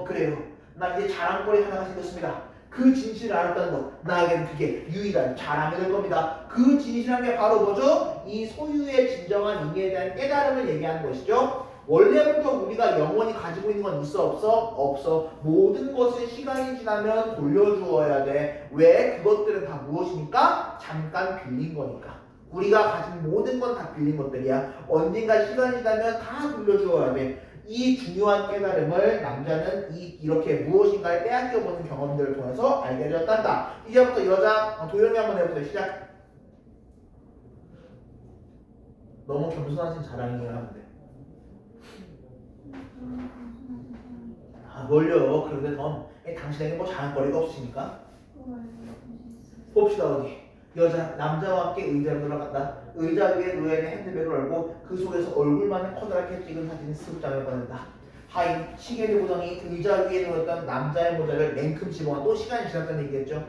그래요. 나 이제 자랑거리 하나가 생겼습니다. 그 진실을 알았다는 것, 나에게는 그게 유일한 자랑이 될 겁니다. 그 진실한 게 바로 뭐죠? 이 소유의 진정한 의미에 대한 깨달음을 얘기하는 것이죠. 원래부터 우리가 영원히 가지고 있는 건 있어 없어? 없어. 모든 것은 시간이 지나면 돌려주어야 돼. 왜? 그것들은 다 무엇이니까? 잠깐 빌린 거니까. 우리가 가진 모든 건 다 빌린 것들이야. 언젠가 시간이 지나면 다 돌려주어야 돼. 이 중요한 깨달음을 남자는 이렇게 무엇인가를 빼앗겨보는 경험들을 통해서 알게 되었단다. 이제부터 여자 도영이 한번 해보세요. 시작. 너무 겸손하신 자랑이에요 하는데. 뭘요? 그런데 당신에게 뭐 자랑거리가 없으십니까? 봅시다. 어디 남자와 함께 의자로 들어간다. 의자 위에 놓여있는 핸드백을 열고 그 속에서 얼굴만은 커다랗게 찍은 사진을 습장을 꺼낸다. 하인 시계를 보더니 의자 위에 놓였던 남자의 모자를 냉큼 집어가 또 시간이 지났다는 얘기겠죠.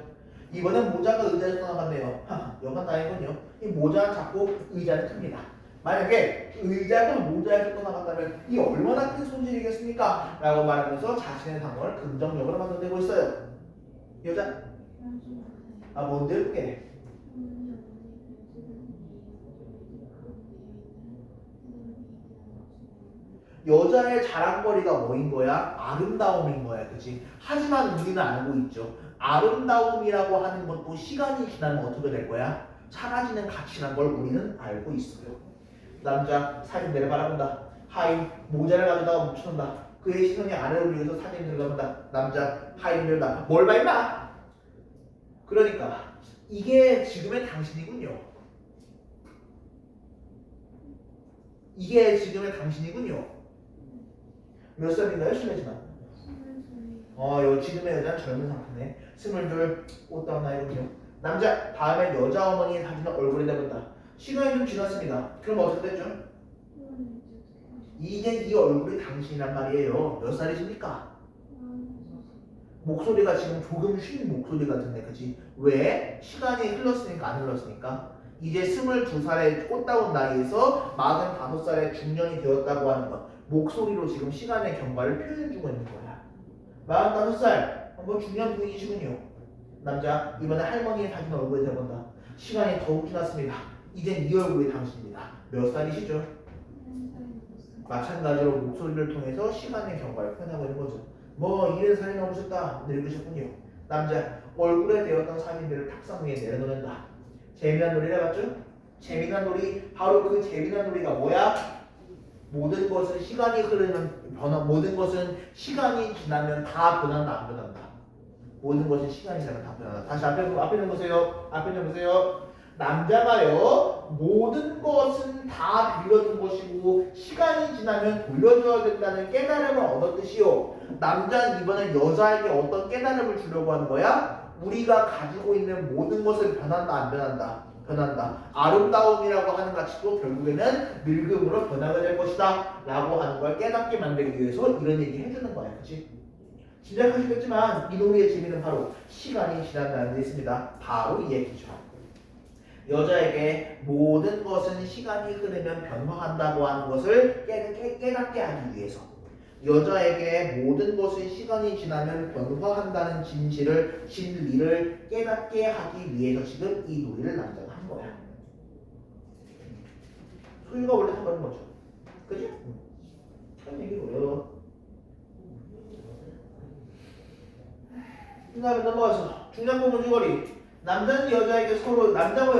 이번엔 모자가 의자에서 떠나갔네요. 여간 다행이군요. 이 모자는 작고 의자는 큽니다. 만약에 의자가 모자에서 떠나간다면 이 얼마나 큰 손실이겠습니까? 라고 말하면서 자신의 상황을 긍정적으로 만들어내고 있어요. 여자? 뭔데 그게? 여자의 자랑거리가 뭐인 거야? 아름다움인 거야. 그치? 하지만 우리는 알고 있죠. 아름다움이라고 하는 것도 시간이 지나면 어떻게 될 거야? 사라지는 가치란 걸 우리는 알고 있어요. 남자 사진들을 바라본다. 하인 모자를 가져다가 묻혀놓는다. 그의 시선이 아래로 밀려서 사진을 들여다본다. 남자 하인을 다 뭘 봐 임마? 그러니까 이게 지금의 당신이군요. 이게 지금의 당신이군요. 몇 살인가요? 실례지만. 지금의 여자는 젊은 상태네. 22 꽃다운 나이군요. 남자 다음엔 여자 어머니의 사진을 얼굴에 대본다. 시간이 좀 지났습니다. 그럼 어떻게 됐죠? 이제 이 얼굴이 당신이란 말이에요. 몇 살이십니까? 목소리가 지금 조금 쉰 목소리 같은데 그치? 왜? 시간이 흘렀으니까 안 흘렀으니까. 이제 22살의 꽃다운 나이에서 45살의 중년이 되었다고 하는 것. 목소리로 지금 시간의 경과를 표현해주고 있는 거야. 45살 뭐 중년 부인이시군요. 남자 이번에 할머니의 사진 얼굴에 대본다. 시간이 더욱 지났습니다. 이젠 이 얼굴이 당신입니다. 몇 살이시죠? 마찬가지로 목소리를 통해서 시간의 경과를 표현하고 있는 거죠. 뭐 70살이 넘으셨다. 늙으셨군요. 남자 얼굴에 대었던 사진들을 탁상 위에 내려놓는다. 재미난 놀이를 해봤죠? 재미난 놀이 바로 그 재미난 놀이가 뭐야? 모든 것은 시간이 흐르는 모든 것은 시간이 지나면 다 변한다 안 변한다. 모든 것은 시간이 지나면 다 변한다. 다시 앞에 좀 보세요. 앞에 좀 보세요. 남자가요 모든 것은 다 빌려준 것이고 시간이 지나면 돌려줘야 된다는 깨달음을 얻었듯이요. 남자는 이번엔 여자에게 어떤 깨달음을 주려고 하는 거야? 우리가 가지고 있는 모든 것을 변한다 안 변한다? 변한다. 아름다움이라고 하는 가치도 결국에는 늙음으로 변하게 될 것이다 라고 하는 걸 깨닫게 만들기 위해서 이런 얘기 해주는 거야. 그치? 짐작하시겠지만 이 논리의 재미는 바로 시간이 지난다는 데 있습니다. 바로 이 얘기죠. 여자에게 모든 것은 시간이 흐르면 변화한다고 하는 것을 깨닫게 하기 위해서 여자에게 모든 것은 시간이 지나면 변화한다는 진리를 깨닫게 하기 위해서 지금 이 논리를 남자가 한 거야. 소유가 원래 하는 거죠. 그지? 그런 얘기고요. 그 다음에 넘어가서 중량권 문제거리. 남자와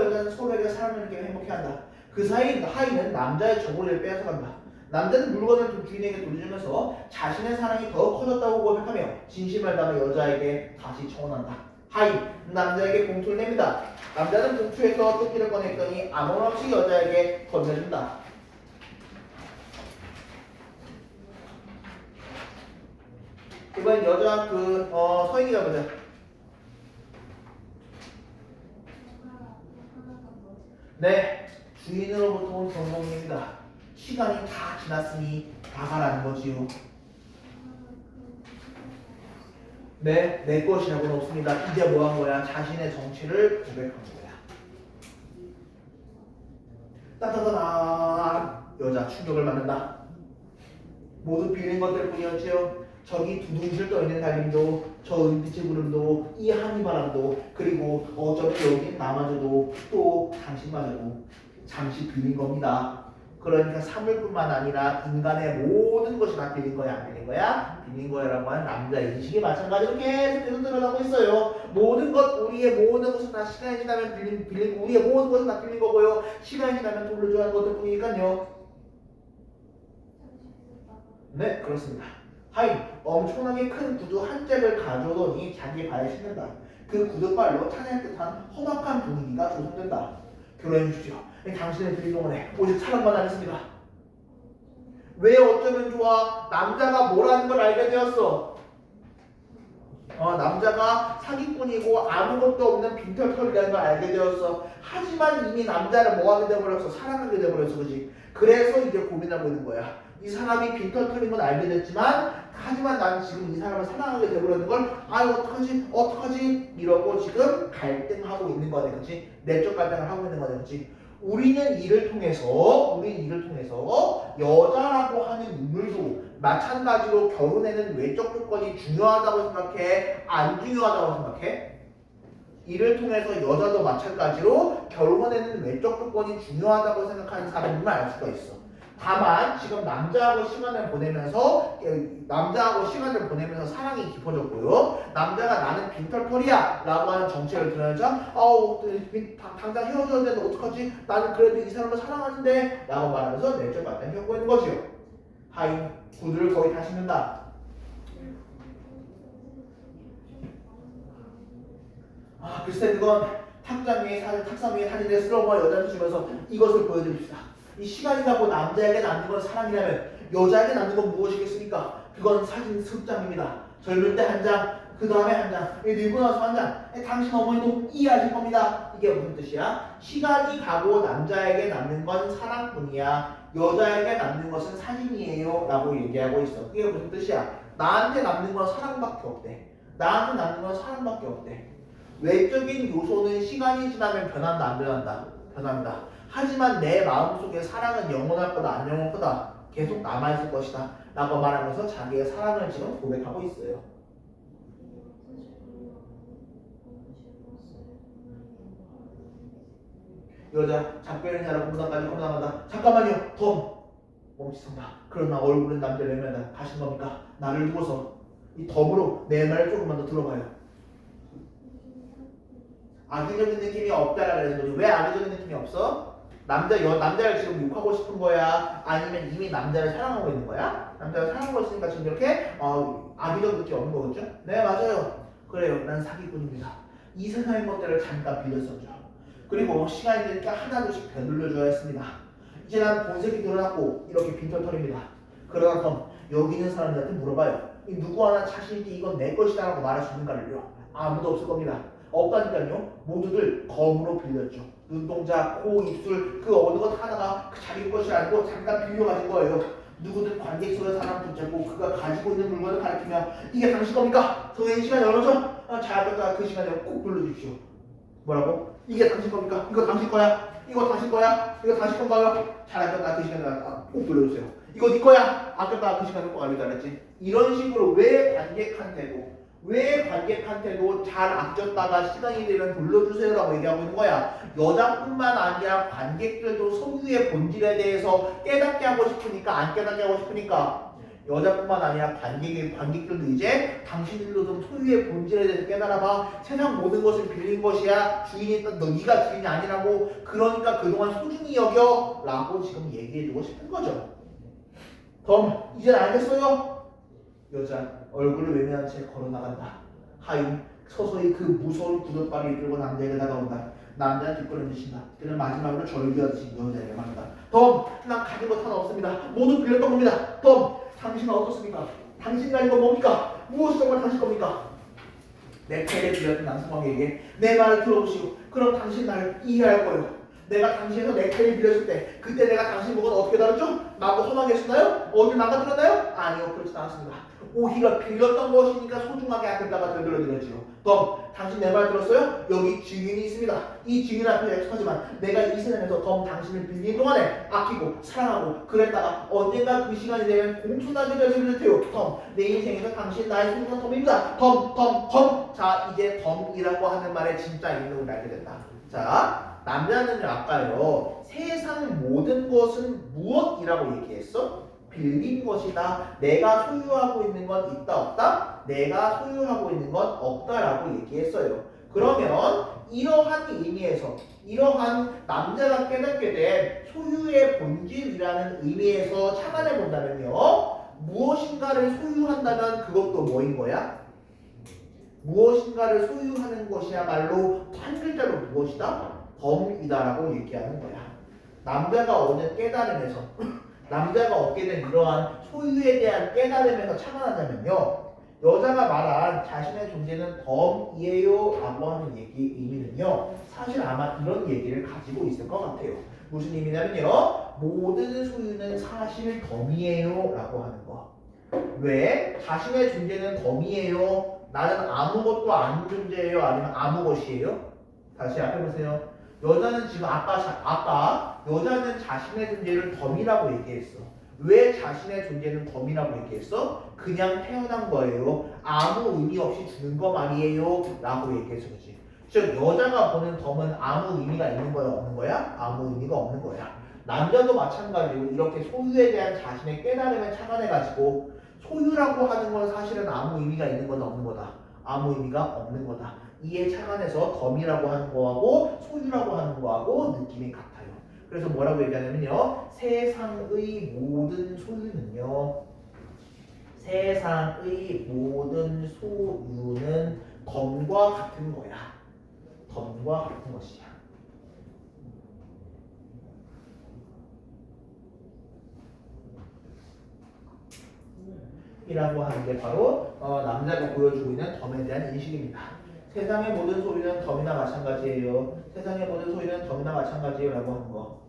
여자는 서로에게 사랑을 느끼며 행복해한다. 그 사이 하이는 남자의 정보를 빼앗아간다. 남자는 물건을 주인에게 돌려주면서 자신의 사랑이 더 커졌다고 고백하며 진심을 담아 여자에게 다시 청혼한다. 하이, 남자에게 봉투를 냅니다. 남자는 봉투에서 조끼를 꺼냈더니 아무렇지 여자에게 건네준다. 이번 여자 서인이가 보자. 네, 주인으로부터 온 경고입니다. 시간이 다 지났으니 나가라는 거지요. 네, 내 것이라고는 없습니다. 이제 뭐 한 거야? 자신의 정체를 고백한 거야. 따다다다 여자 충격을 받는다. 모두 빌린 것들 뿐이었지요. 저기 두둥실 떠있는 달림도 저 은빛의 구름도 이 한이바람도 그리고 어쩌면 여기 나마저도 또 당신마저도 잠시 빌린 겁니다. 그러니까 사물뿐만 아니라 인간의 모든 것이 다 빌린 거야 안 빌린 거야? 빌린 거야라고 하는 남자의 인식이 마찬가지로 계속 드러나고 있어요. 모든 것 우리의 모든 것은 다 시간이 지나면 빌린 우리의 모든 것은 다 빌린 거고요. 시간이 지나면 돌려줘야 하는 것들 뿐이니까요. 네 그렇습니다. 하인 엄청나게 큰 구두 한 짝을 가져오더니 자기 발에 신는다. 그 구두발로 찬양 듯한 험악한 분위기가 조성된다. 결혼해 주십시오. 당신의 빌린 동안에 오직 사랑만 하겠습니다. 왜 어쩌면 좋아? 남자가 뭐라는 걸 알게 되었어. 남자가 사기꾼이고 아무것도 없는 빈털털이라는 걸 알게 되었어. 하지만 이미 남자를 뭐하게 돼버렸어? 사랑하게 돼버렸어. 그지? 그래서 이제 고민하고 있는 거야. 이 사람이 빈털털인 건 알게 됐지만 하지만 난 지금 이 사람을 사랑하게 돼버리는 걸 어떡하지 이러고 지금 갈등하고 있는 거네. 그치? 내적 갈등을 하고 있는 거네. 그치? 우리는 이를 통해서 여자라고 하는 인물도 마찬가지로 결혼에는 외적 조건이 중요하다고 생각해? 안 중요하다고 생각해? 이를 통해서 여자도 마찬가지로 결혼에는 외적 조건이 중요하다고 생각하는 사람임을 알 수가 있어. 다만 지금 남자하고 시간을 보내면서 사랑이 깊어졌고요. 남자가 나는 빈털털이야 라고 하는 정체를 드러내자 당장 헤어져야 되는데 어떡하지? 나는 그래도 이 사람을 사랑하는데 라고 말하면서 내적 발전이 겪고 있는 거지요. 하인 구두를 거의 다 신는다. 글쎄 그건 탁상 위에 사진을 쓸어모아 여자를 주면서 이것을 보여드립시다. 이 시간이 가고 남자에게 남는 건 사랑이라면 여자에게 남는 건 무엇이겠습니까? 그건 사진 습장입니다. 젊을 때 한 장, 그 다음에 한 장, 늙고 나서 한 장. 당신 어머니도 이해하실 겁니다. 이게 무슨 뜻이야? 시간이 가고 남자에게 남는 건 사랑뿐이야. 여자에게 남는 것은 사진이에요 라고 얘기하고 있어. 그게 무슨 뜻이야? 나한테 남는 건 사랑밖에 없대. 외적인 요소는 시간이 지나면 변한다 안 변한다? 변한다. 하지만 내 마음속에 사랑은 영원할 거다 안 영원할 거다 계속 남아있을 것이다 라고 말하면서 자기의 사랑을 지금 고백하고 있어요. 여자 작별인 자라고 무당까지 험담한다. 잠깐만요. 덤 멈칫선다. 그러나 얼굴은 남자를 외면한다. 가신 겁니까? 나를 두고서 이 덤으로 내 말을 조금만 더 들어봐요. 악의적인 느낌이 없다라 그러는 거죠. 왜 악의적인 느낌이 없어? 남자를 지금 욕하고 싶은 거야? 아니면 이미 남자를 사랑하고 있는 거야? 남자를 사랑하고 있으니까 지금 이렇게 악의적 느낌이 없는 거겠죠? 네 맞아요. 그래요. 난 사기꾼입니다. 이 세상의 것들을 잠깐 빌렸었죠. 그리고 시간이 되니까 하나둘씩 되돌려줘야 했습니다. 이제 난 본색이 드러났고 이렇게 빈털털입니다. 그러다 덤 여기 있는 사람들한테 물어봐요. 이 누구 하나 자신 있게 이건 내 것이다 라고 말할 수 있는가를요. 아무도 없을 겁니다. 없다니까요. 모두들 검으로 빌렸죠. 눈동자, 코, 입술 그 어느 것 하나가 자기 것이 아니고 자기가 빌려가진 거예요. 누구든 관객 속에 사람 붙잡고 그가 가지고 있는 물건을 가리키며 이게 당신 겁니까? 성인 시간 열어줘? 잘하겠다. 그 시간에 꼭 불러주십시오. 뭐라고? 이게 당신 겁니까? 이거 당신 거야? 이거 당신 거야? 이거 당신 건가요? 잘하겠다. 그 시간에 꼭 불러주세요. 이거 네 거야? 아꼈다. 그 시간에 꼭 알려달라 했지. 이런 식으로 왜 관객한테도 잘 아꼈다가 시간이 되면 돌려주세요라고 얘기하고 있는 거야. 여자뿐만 아니라 관객들도 소유의 본질에 대해서 깨닫게 하고 싶으니까 안 깨닫게 하고 싶으니까 여자뿐만 아니라 관객들도 이제 당신들도 좀 소유의 본질에 대해서 깨달아봐. 세상 모든 것을 빌린 것이야. 주인이 너 네가 주인이 아니라고. 그러니까 그동안 소중히 여겨 라고 지금 얘기해주고 싶은 거죠. 덤 이제 알겠어요? 여자 얼굴을 외면한 채 걸어나간다. 하임 서서히 그 무서운 구둣발을 이끌고 남자에게 다가온다. 남자는 뒷걸음 지신다. 그는 마지막으로 절규하듯이 여자에게 말한다. 덤! 난 가진 것 하나 없습니다. 모두 빌렸던 겁니다. 덤! 당신은 어떻습니까? 당신 가진 건 뭡니까? 무엇이 정말 당신 겁니까? 내 패를 빌렸던 남성에게 내 말을 들어보시오. 그럼 당신 나를 이해할 거예요. 내가 당신에서 내 패를 빌렸을 때 그때 내가 당신 목은 어떻게 다뤘죠? 마구 험하게 했었나요? 어딜 망가뜨렸나요? 아니요, 그렇지 않았습니다. 오히려 빌렸던 것이니까 소중하게 아꼈다가 되돌려드렸지요. 덤, 당신 내 말 들었어요? 여기 증인이 있습니다. 이 증인 앞에 서지만 내가 이 세상에서 덤 당신을 빌린 동안에 아끼고 사랑하고 그랬다가 언젠가 그 시간이 되면 공손하게 되어질 테요. 덤, 내 인생에서 당신 나의 소중한 덤입니다. 덤. 자, 이제 덤이라고 하는 말의 진짜 의미를 알게 된다. 자, 남자는요 아까요 세상 모든 것은 무엇이라고 얘기했어? 빌린 것이다. 내가 소유하고 있는 건 있다 없다? 내가 소유하고 있는 건 없다라고 얘기했어요. 그러면 이러한 의미에서 이러한 남자가 깨닫게 된 소유의 본질이라는 의미에서 착안해 본다면요 무엇인가를 소유한다면 그것도 뭐인 거야? 무엇인가를 소유하는 것이야말로 한 글자로 무엇이다? 덤이다라고 얘기하는 거야. 남자가 얻은 깨달음에서 남자가 얻게 된 이러한 소유에 대한 깨달음에서 착안하자면요 여자가 말한 자신의 존재는 덤이에요 라고 하는 의미는요 사실 아마 이런 얘기를 가지고 있을 것 같아요. 무슨 의미냐면요 모든 소유는 사실 덤이에요 라고 하는 거. 왜? 자신의 존재는 덤이에요. 나는 아무것도 안 존재해요 아니면 아무 것이에요? 다시 앞에 보세요. 여자는 지금 아까 여자는 자신의 존재를 덤이라고 얘기했어. 왜 자신의 존재는 덤이라고 얘기했어? 그냥 태어난 거예요. 아무 의미 없이 주는 거 말이에요 라고 얘기해서 그렇지. 즉 여자가 보는 덤은 아무 의미가 있는 거야 없는 거야? 아무 의미가 없는 거야. 남자도 마찬가지로 이렇게 소유에 대한 자신의 깨달음에 착안해가지고 소유라고 하는 건 사실은 아무 의미가 있는 거다 없는 거다. 아무 의미가 없는 거다. 이에 착안해서 덤이라고 하는 거하고 소유라고 하는 거하고 느낌이 같아요. 그래서 뭐라고 얘기하냐면요 세상의 모든 소유는요 세상의 모든 소유는 덤과 같은 거야. 덤과 같은 것이야. 이라고 하는 게 바로 남자가 보여주고 있는 덤에 대한 인식입니다. 세상의 모든 소유는 덤이나 마찬가지예요. 세상의 모든 소유는 덤이나 마찬가지예요 라고 하는 거.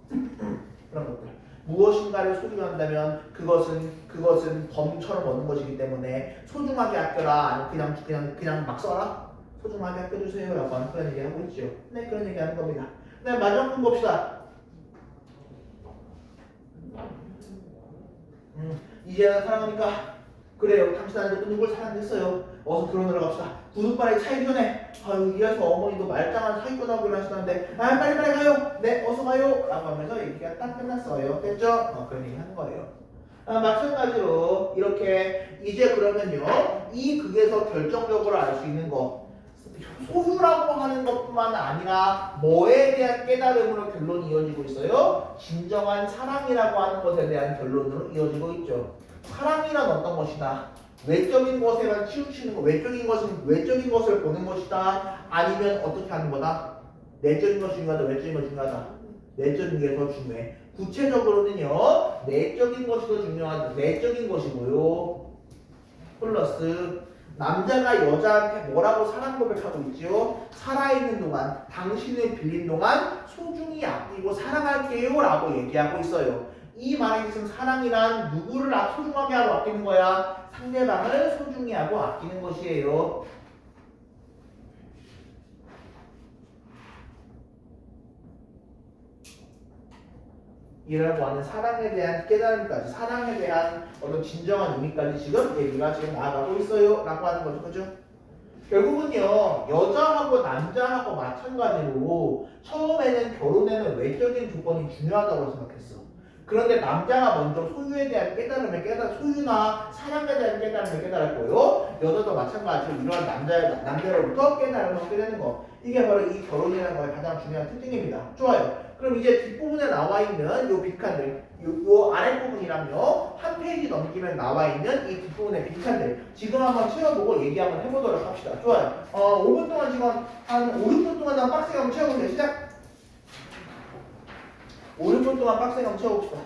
그런 것들. 무엇인가를 소유한다면 그것은 덤처럼 얻는 것이기 때문에 소중하게 아껴라 아니면 그냥 막 써라. 소중하게 아껴주세요 라고 하는 그런 얘기 하고 있죠. 네, 그런 얘기 하는 겁니다. 네, 마지막 분 봅시다. 이제는 사랑합니까? 그래요. 당신 아니고 누굴 사랑했어요. 어서 결혼하러 갑시다. 구두발에 차이기 전에 아유 이래서 어머니도 말짱한 사기꾼하기로 하시는데 빨리 가요. 네 어서 가요 라고 하면서 얘기가 딱 끝났어요. 됐죠? 그런 얘기 하는 거예요. 마찬가지로 이렇게 이제 그러면요 이 극에서 결정적으로 알 수 있는 거 소유라고 하는 것뿐만 아니라 뭐에 대한 깨달음으로 결론이 이어지고 있어요? 진정한 사랑이라고 하는 것에 대한 결론으로 이어지고 있죠. 사랑이란 어떤 것이다? 외적인 것에만 치우치는 거, 외적인 것을 보는 것이다. 아니면 어떻게 하는 거다? 내적인 거 중요하다, 외적인 거 중요하다. 내적인 게 더 중요해. 구체적으로는요, 내적인 것이 더 중요하다. 내적인 것이고요. 플러스 남자가 여자한테 뭐라고 사랑 고백하고 있죠? 살아있는 동안, 당신을 빌린 동안 소중히 아끼고 사랑할게요 라고 얘기하고 있어요. 이 말의 뜻은 사랑이란 누구를 소중하게 하고 아끼는 거야? 상대방을 소중히 하고 아끼는 것이에요. 이라고 하는 사랑에 대한 깨달음까지, 사랑에 대한 어떤 진정한 의미까지 지금 얘기가 지금 나아가고 있어요 라고 하는 거죠. 그죠? 결국은요, 여자하고 남자하고 마찬가지로 처음에는 결혼에는 외적인 조건이 중요하다고 생각했어. 그런데 남자가 먼저 소유에 대한 소유나 사랑에 대한 깨달음을 깨달았고요. 여자도 마찬가지로 이러한 남자로부터 깨달음을 얻게 되는 거. 이게 바로 이 결혼이라는 거의 가장 중요한 특징입니다. 좋아요. 그럼 이제 뒷부분에 나와 있는 요 빈칸들, 요 아랫부분이랑요, 한 페이지 넘기면 나와 있는 이 뒷부분의 빈칸들, 지금 한번 채워보고 얘기 한번 해보도록 합시다. 좋아요. 5분 동안 지금 한 5, 6분 동안 한번 빡세게 한번 채워보세요. 시작! 5, 6분 동안 빡세게 한번 채워봅시다.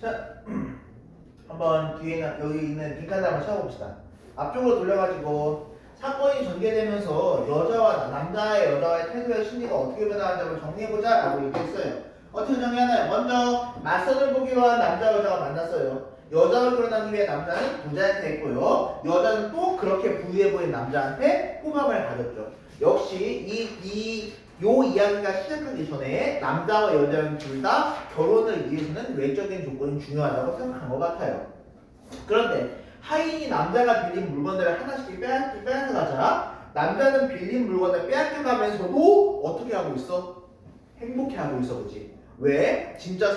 자, 한번 뒤에 여기 있는 빈칸을 한번 찾아봅시다. 앞쪽으로 돌려가지고 사건이 전개되면서 남자와의 태도의 심리가 어떻게 변화하는지 한번 정리해보자 라고 얘기했어요. 어떻게 정리하나요? 먼저 맞선을 보기로 한 남자 여자가 만났어요. 여자를 결혼하기 위해 남자는 부자한테 했고요. 여자는 또 그렇게 부유해 보인 남자한테 호감을 가졌죠. 역시 요 이야기가 시작하기 전에 남자와 여자는 둘 다 결혼을 위해서는 외적인 조건이 중요하다고 생각한 것 같아요. 그런데 하인이 남자가 빌린 물건들을 하나씩 빼앗아가자 남자는 빌린 물건을 빼앗겨가면서도 어떻게 하고 있어? 행복해하고 있어, 그치? 왜? 진짜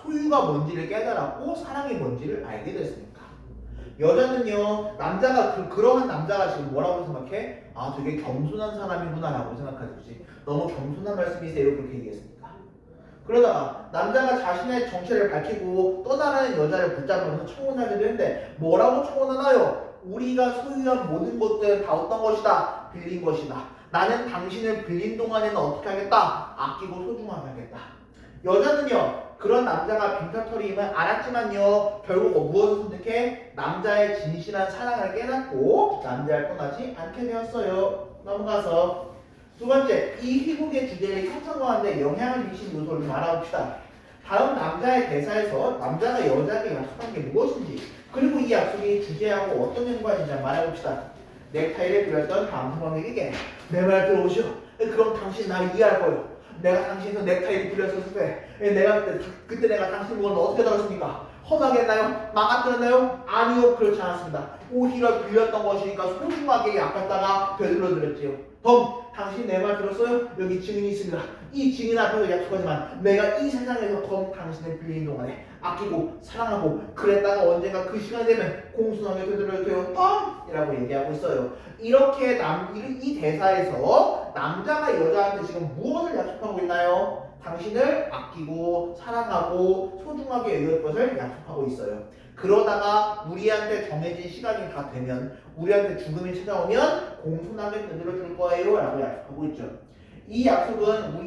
소유가 뭔지를 깨달았고 사랑이 뭔지를 알게 됐으니까. 여자는요, 그러한 남자가 지금 뭐라고 생각해? 아, 되게 겸손한 사람이구나 라고 생각하지, 그치? 너무 겸손한 말씀이세요, 그렇게 얘기했으니까. 그러다가 남자가 자신의 정체를 밝히고 떠나가는 여자를 붙잡으면서 청혼하게 되는데 뭐라고 청혼하나요? 우리가 소유한 모든 것들은 다 어떤 것이다? 빌린 것이다. 나는 당신을 빌린 동안에는 어떻게 하겠다? 아끼고 소중하게 하겠다. 여자는요, 그런 남자가 빈털터리임을 알았지만요, 결국 무엇을 선택해? 남자의 진실한 사랑을 깨닫고 남자를 떠나지 않게 되었어요. 넘어가서 두 번째, 이 희곡의 주제를 형성하는데 영향을 미친 요소를 말해봅시다. 다음 남자의 대사에서 남자가 여자에게 약속한 게 무엇인지, 그리고 이 약속이 주제하고 어떤 연관인지 말해봅시다. 넥타이를 빌렸던 다음 상황에게 내 말 들어오시오. 그럼 당신 나를 이해할 거예요. 내가 당신에서 넥타이를 빌렸었을 때 그때 내가 당신 물건을 어떻게 다뤘습니까? 허당했나요? 망가뜨렸나요? 아니요, 그렇지 않았습니다. 오히려 빌렸던 것이니까 소중하게 약갔다가 되돌려드렸지요. 당신 내 말 들었어요? 여기 증인이 있습니다. 이 증인 앞에서 약속하지만 내가 이 세상에서 당신을 빌린 동안에 아끼고 사랑하고 그랬다가 언젠가 그 시간이 되면 공손하게 되돌려도 돼요. 이라고 얘기하고 있어요. 이렇게 이 대사에서 남자가 여자한테 지금 무엇을 약속하고 있나요? 당신을 아끼고 사랑하고 소중하게 여길 것을 약속하고 있어요. 그러다가 우리한테 정해진 시간이 다 되면, 우리한테 죽음이 찾아오면 공손하게 되돌려줄 거예요 라고 약속하고 있죠. 이 약속은요,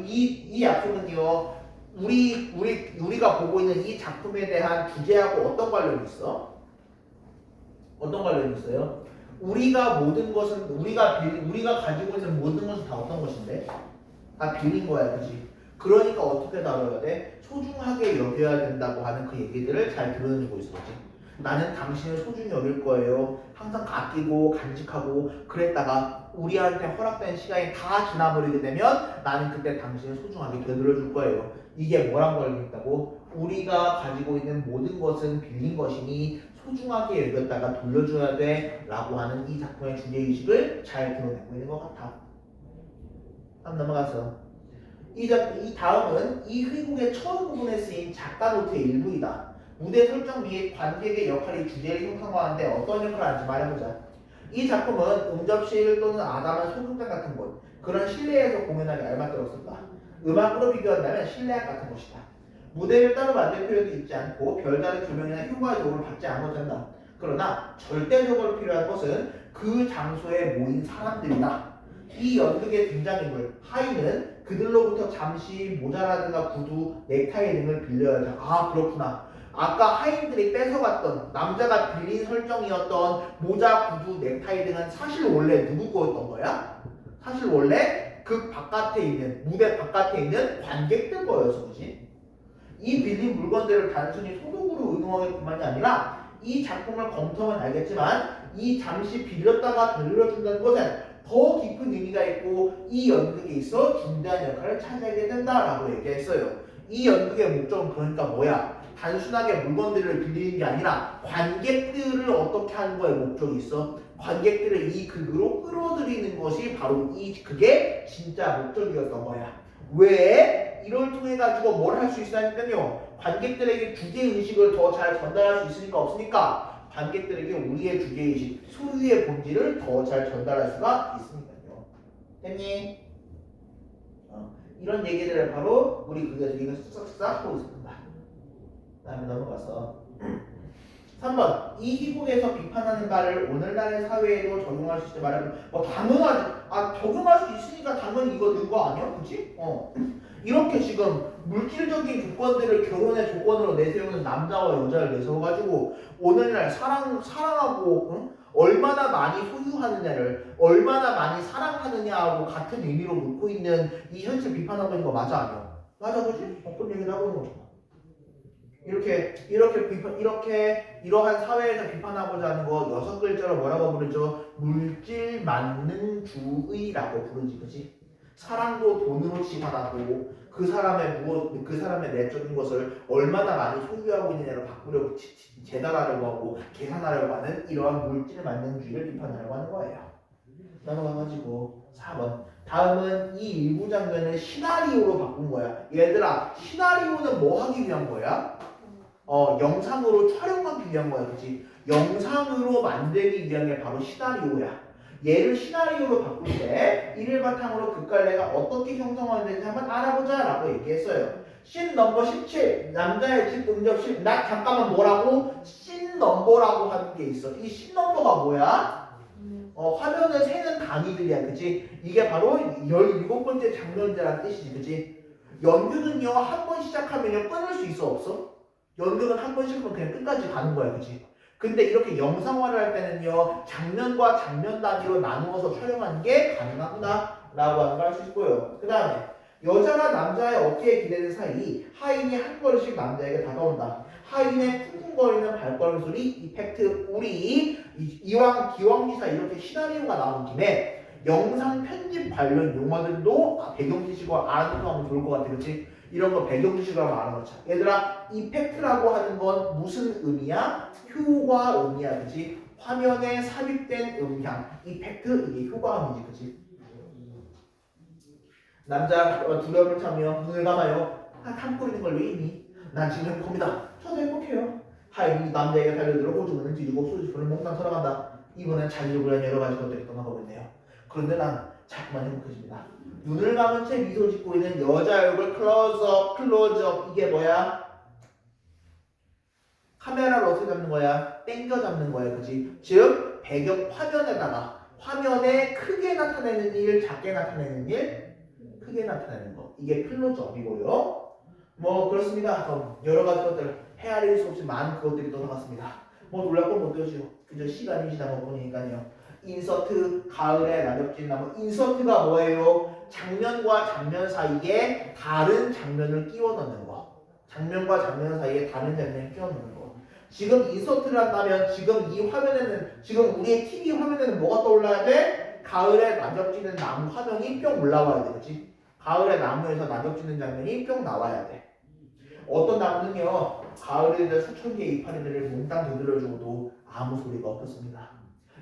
우리가 보고 있는 이 작품에 대한 주제하고 어떤 관련이 있어? 어떤 관련이 있어요? 우리가 가지고 있는 모든 것은 다 어떤 것인데? 다 빌린 거야, 그치? 그러니까 어떻게 다뤄야 돼? 소중하게 여겨야 된다고 하는 그 얘기들을 잘 드러내주고 있어, 그치? 나는 당신을 소중히 여길 거예요. 항상 아끼고 간직하고 그랬다가 우리한테 허락된 시간이 다 지나버리게 되면 나는 그때 당신을 소중하게 되돌려줄 거예요. 이게 뭐란 걸 얘기했다고? 우리가 가지고 있는 모든 것은 빌린 것이니 소중하게 여겼다가 돌려줘야 돼 라고 하는 이 작품의 주제의식을 잘 드러내고 있는 것 같아. 다음 넘어가서 이 다음은 이 회곡의 처음 부분에 쓰인 작가 노트의 일부이다. 무대 설정 및 관객의 역할이 주제를 형성하는데 어떤 역할을 하는지 말해보자. 이 작품은 응접실 또는 아담한 소극장 같은 곳, 그런 실내에서 공연하기 알맞들었습니다. 음악으로 비교한다면 실내악 같은 것이다. 무대를 따로 만들 필요도 있지 않고 별다른 조명이나 효과의 도움을 받지 않아도 된다. 그러나 절대적으로 필요한 것은 그 장소에 모인 사람들이다. 이 연극의 등장인물 하인은 그들로부터 잠시 모자라든가 구두, 넥타이 등을 빌려야 한다. 아, 그렇구나. 아까 하인들이 뺏어갔던 남자가 빌린 설정이었던 모자, 구두, 넥타이 등은 사실 원래 누구 거였던 거야? 사실 원래 그 바깥에 있는, 무대 바깥에 있는 관객들 거였어, 그치? 이 빌린 물건들을 단순히 소독으로 응용하기뿐만이 아니라 이 작품을 검토하면 알겠지만 이 잠시 빌렸다가 돌려준다는 것은 더 깊은 의미가 있고 이 연극에 있어 중대한 역할을 차지하게 된다라고 얘기했어요. 이 연극의 목적은 그러니까 뭐야? 단순하게 물건들을 빌리는 게 아니라 관객들을 어떻게 하는 거에 목적이 있어. 관객들을 이 극으로 끌어들이는 것이 바로 이 극의 진짜 목적이었던 거야. 왜? 이걸 통해 가지고 뭘 할 수 있으냐면요, 관객들에게 주제의식을 더 잘 전달할 수 있으니까 없으니까 관객들에게 우리의 주제의식, 소유의 본질을 더 잘 전달할 수가 있으니까요. 됐니? 이런 얘기들을 바로 우리 극에서 쓱싹 하고 있습니다. 다음에 넘어가서 3번 이 희곡에서 비판하는 바를 오늘날의 사회에도 적용할 수 있을 말하면 뭐 당연하지. 적용할 수 있으니까 당연히 이거 넣은 거 아니야? 그치? 이렇게 지금 물질적인 조건들을 결혼의 조건으로 내세우는 남자와 여자를 내세워가지고 오늘날 사랑하고 얼마나 많이 소유하느냐를 얼마나 많이 사랑하느냐하고 같은 의미로 놓고 있는 이 현실 비판하고 있는 거 맞아 아니야? 맞아 그치? 그런 얘기를 하고 있는 거잖아. 이렇게 이러한 사회에서 비판하고자 하는 거 6글자로 뭐라고 부르죠? 물질 만능주의라고 부르지, 그치? 사랑도 돈으로 치환하고 그 사람의 내적인 것을 얼마나 많이 소유하고 있느냐를 바꾸려고 재단하려고 하고 계산하려고 하는 이러한 물질 만능주의를 비판하려고 하는 거예요. 넘어가가지고 4번. 다음은 이 일부 장면을 시나리오로 바꾼 거야. 얘들아, 시나리오는 뭐 하기 위한 거야? 영상으로 촬영하기 위한 거야, 그치? 영상으로 만들기 위한 게 바로 시나리오야. 얘를 시나리오로 바꿀 때 이를 바탕으로 극갈래가 어떻게 형성하는지 한번 알아보자 라고 얘기했어요. 씬 넘버 17 남자의 집 응접실. 나 잠깐만 뭐라고? 씬 넘버라고 하는 게 있어. 이 씬 넘버가 뭐야? 화면을 세는 단위들이야, 그치? 이게 바로 17번째 장면이라는 뜻이지, 그치? 연극은요, 한 번 시작하면요, 끊을 수 있어, 없어? 연극은 한 번 시작하면 그냥 끝까지 가는 거야, 그치? 근데 이렇게 영상화를 할 때는요, 장면과 장면 단위로 나누어서 촬영하는 게 가능하구나, 라고 하는 걸 알 수 있고요. 그 다음에, 여자가 남자의 어깨에 기대는 사이, 하인이 한 걸음씩 남자에게 다가온다. 하인의 쿵쿵거리는 발걸음 소리, 이펙트, 우리 이왕 기왕기사 이렇게 시나리오가 나온 김에 영상 편집 관련 용어들도 배경 지식으로 알아두면 좋을 것 같아, 그렇지? 이런 거 배경 지식으로 한번 알아놓자. 얘들아, 이펙트라고 하는 건 무슨 의미야? 효과 의미야, 그렇지? 화면에 삽입된 음향, 이펙트 이게 효과음이지, 그렇지? 남자 두려움을 타며 눈을 감아요. 감고 있는 걸 왜 이미? 난 지금 행복합니다. 저도 행복해요. 하인이 남자에게 달려들어 호주문을 뒤지고 소주폰을 몽땅 털어간다. 이번엔 자기를 위한 여러 가지 것들이 떠나가고 있네요. 그런데 난 자꾸만 행복해집니다. 눈을 감은 채 미소 짓고 있는 여자 얼굴 클로즈업 이게 뭐야? 카메라를 어떻게 잡는 거야? 땡겨 잡는 거야, 그치? 즉 배경 화면에다가 화면에 크게 나타내는 일, 작게 나타내는 일, 크게 나타내는 거 이게 클로즈업이고요. 뭐 그렇습니다. 여러 가지 것들 헤아릴 수 없이 많은 그것들이 떠나갔습니다. 뭐 놀랄 건 못 되죠. 그저 시간이 지나고 보니까요. 인서트 가을에 낙엽진 나무. 인서트가 뭐예요? 장면과 장면 사이에 다른 장면을 끼워 넣는 거. 장면과 장면 사이에 다른 장면을 끼워 넣는 거. 지금 인서트를 한다면 지금 이 화면에는 지금 우리의 TV 화면에는 뭐가 떠올라야 돼? 가을에 낙엽지는 나무 화면이 뿅 올라와야 돼, 그렇지? 가을에 나무에서 낙엽지는 장면이 뿅 나와야 돼. 어떤 나무는요, 가을에 대한 수천 개의 이파리들을 몽땅 두드려주고도 아무 소리가 없었습니다.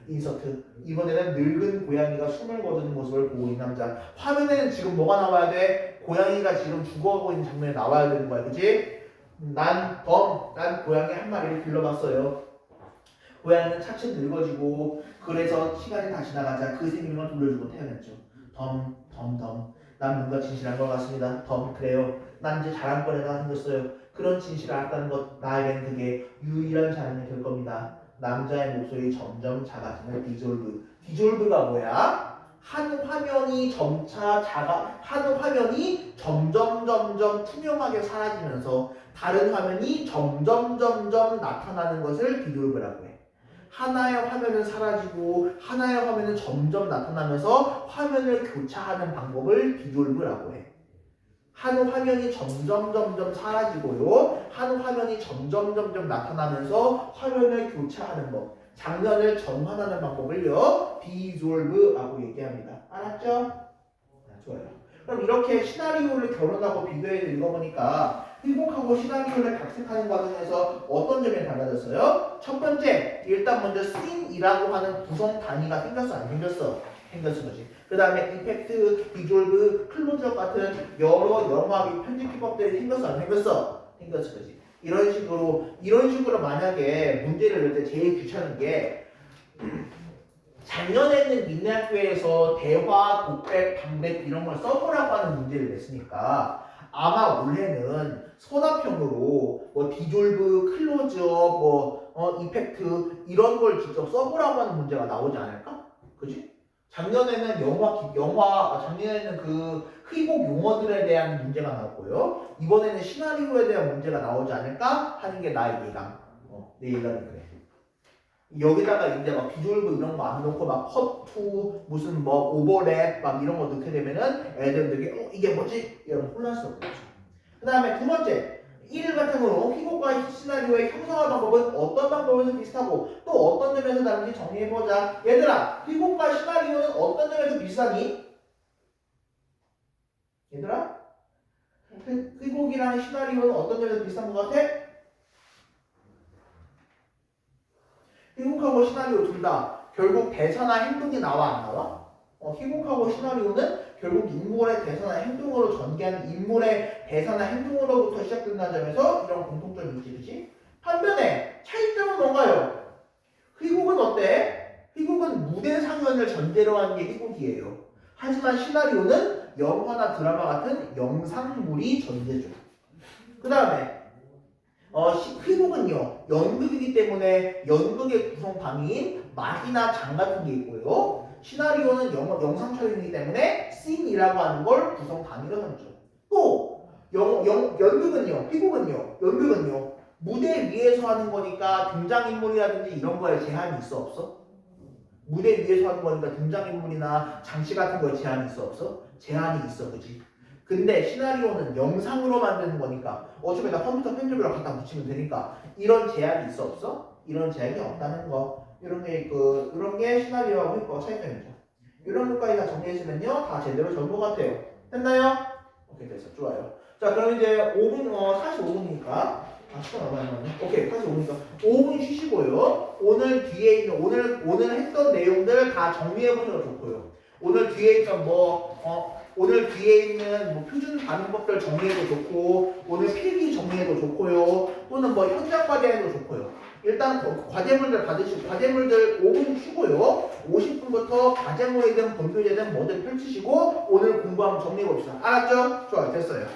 인서트. 이번에는 늙은 고양이가 숨을 거두는 모습을 보고 있는 남자. 화면에는 지금 뭐가 나와야 돼? 고양이가 지금 죽어가고 있는 장면이 나와야 되는 거야, 그치? 난 고양이 한 마리를 길러봤어요. 고양이는 차츰 늙어지고 그래서 시간이 다 지나가자 그 생명을 돌려주고 태어났죠. 덤. 난 뭔가 진실한 것 같습니다. 그래요. 난 이제 자랑거리가 생겼어요. 그런 진실을 알았다는 것 나에겐 그게 유일한 자랑이 될 겁니다. 남자의 목소리 점점 작아지는 디졸브. 디졸브가 뭐야? 한 화면이 점점 투명하게 사라지면서 다른 화면이 점점 나타나는 것을 디졸브라고 해. 하나의 화면은 사라지고 하나의 화면은 점점 나타나면서 화면을 교차하는 방법을 디졸브라고 해. 한 화면이 점점 사라지고요. 한 화면이 점점 나타나면서 화면을 교차하는 법. 장면을 전환하는 방법을요. 디졸브라고 얘기합니다. 알았죠? 좋아요. 그럼 이렇게 시나리오를 결혼하고 비교해서 읽어보니까 희곡하고 시나리오를 각색하는 과정에서 어떤 점이 달라졌어요? 첫 번째, 일단 먼저 씬이라고 하는 구성 단위가 생겼어, 안 생겼어? 생겼어, 거지. 그 다음에 이펙트, 디졸브, 클로즈업 같은 여러 영화비 편집 기법들이 생겼어, 안 생겼어? 생겼어, 거지. 이런 식으로 만약에 문제를 낼 때 제일 귀찮은 게 작년에는 민낯교회에서 대화, 독백, 방백 이런 걸 써보라고 하는 문제를 냈으니까 아마 올해는 서답형으로 뭐 디졸브, 클로즈업, 이펙트 이런 걸 직접 써보라고 하는 문제가 나오지 않을까? 그지? 작년에는 작년에는 그 회복 용어들에 대한 문제가 나왔고요. 이번에는 시나리오에 대한 문제가 나오지 않을까 하는 게 나의 예감. 내 예감이 그래. 여기다가 이제 막 비졸브 이런 거 안 넣고 막 컷투 무슨 뭐 오버랩 막 이런 거 넣게 되면은 애들이 이게 뭐지? 이런 혼란스럽겠죠. 그 다음에 두 번째 1일 바탕으로 희곡과 시나리오의 형성화 방법은 어떤 방법에서 비슷하고 또 어떤 점에서 다른지 정리해보자. 얘들아, 희곡과 시나리오는 어떤 점에서 비슷하니? 얘들아? 희곡이랑 시나리오는 어떤 점에서 비슷한 것 같아? 희곡하고 시나리오 둘 다 결국 대사나 행동이 나와 안 나와? 희곡하고 시나리오는 결국 인물의 대사나 행동으로 전개하는 인물의 대사나 행동으로부터 시작된다는 점에서 이런 공통점이 있지, 그치? 반면에 차이점은 뭔가요? 희곡은 어때? 희곡은 무대 상연을 전제로 하는 게 희곡이에요. 하지만 시나리오는 영화나 드라마 같은 영상물이 전제죠. 그 다음에 희곡은요 연극이기 때문에 연극의 구성 방인 막이나 장 같은 게 있고요. 시나리오는 영상 촬영이기 때문에 씬이라고 하는 걸 구성 단위로 삼죠. 또 연극은요, 연극은요 무대 위에서 하는 거니까 등장인물이라든지 이런 거에 제한이 있어 없어? 무대 위에서 하는 거니까 등장인물이나 장치 같은 거에 제한이 있어 없어? 제한이 있어, 그지? 근데 시나리오는 영상으로 만드는 거니까 어차피 나 컴퓨터 편집이랑 갖다 붙이면 되니까 이런 제한이 있어 없어? 이런 제한이 없다는 거. 이런 게 시나리오하고 희곡과 차이점이죠. 이런 것까지 다 정리했으면요 다 제대로 전 것 같아요. 됐나요? 오케이, 됐어. 좋아요. 자, 그럼 이제 5분 45분이니까 시간 얼마 남았네. 오케이, 45분이니까 5분 쉬시고요. 오늘 뒤에 있는 오늘 했던 내용들 다 정리해 보셔도 좋고요. 오늘 뒤에 있는 오늘 뒤에 있는 뭐 표준 반응법들 정리해도 좋고, 오늘 필기 정리해도 좋고요. 또는 뭐 현장 과제해도 좋고요. 일단 과제물들 받으시고, 과제물들 5분 쉬고요. 50분부터 과제물이든 본교재든 뭐든 펼치시고, 오늘 공부 한번 정리해 봅시다. 알았죠? 좋아요. 됐어요.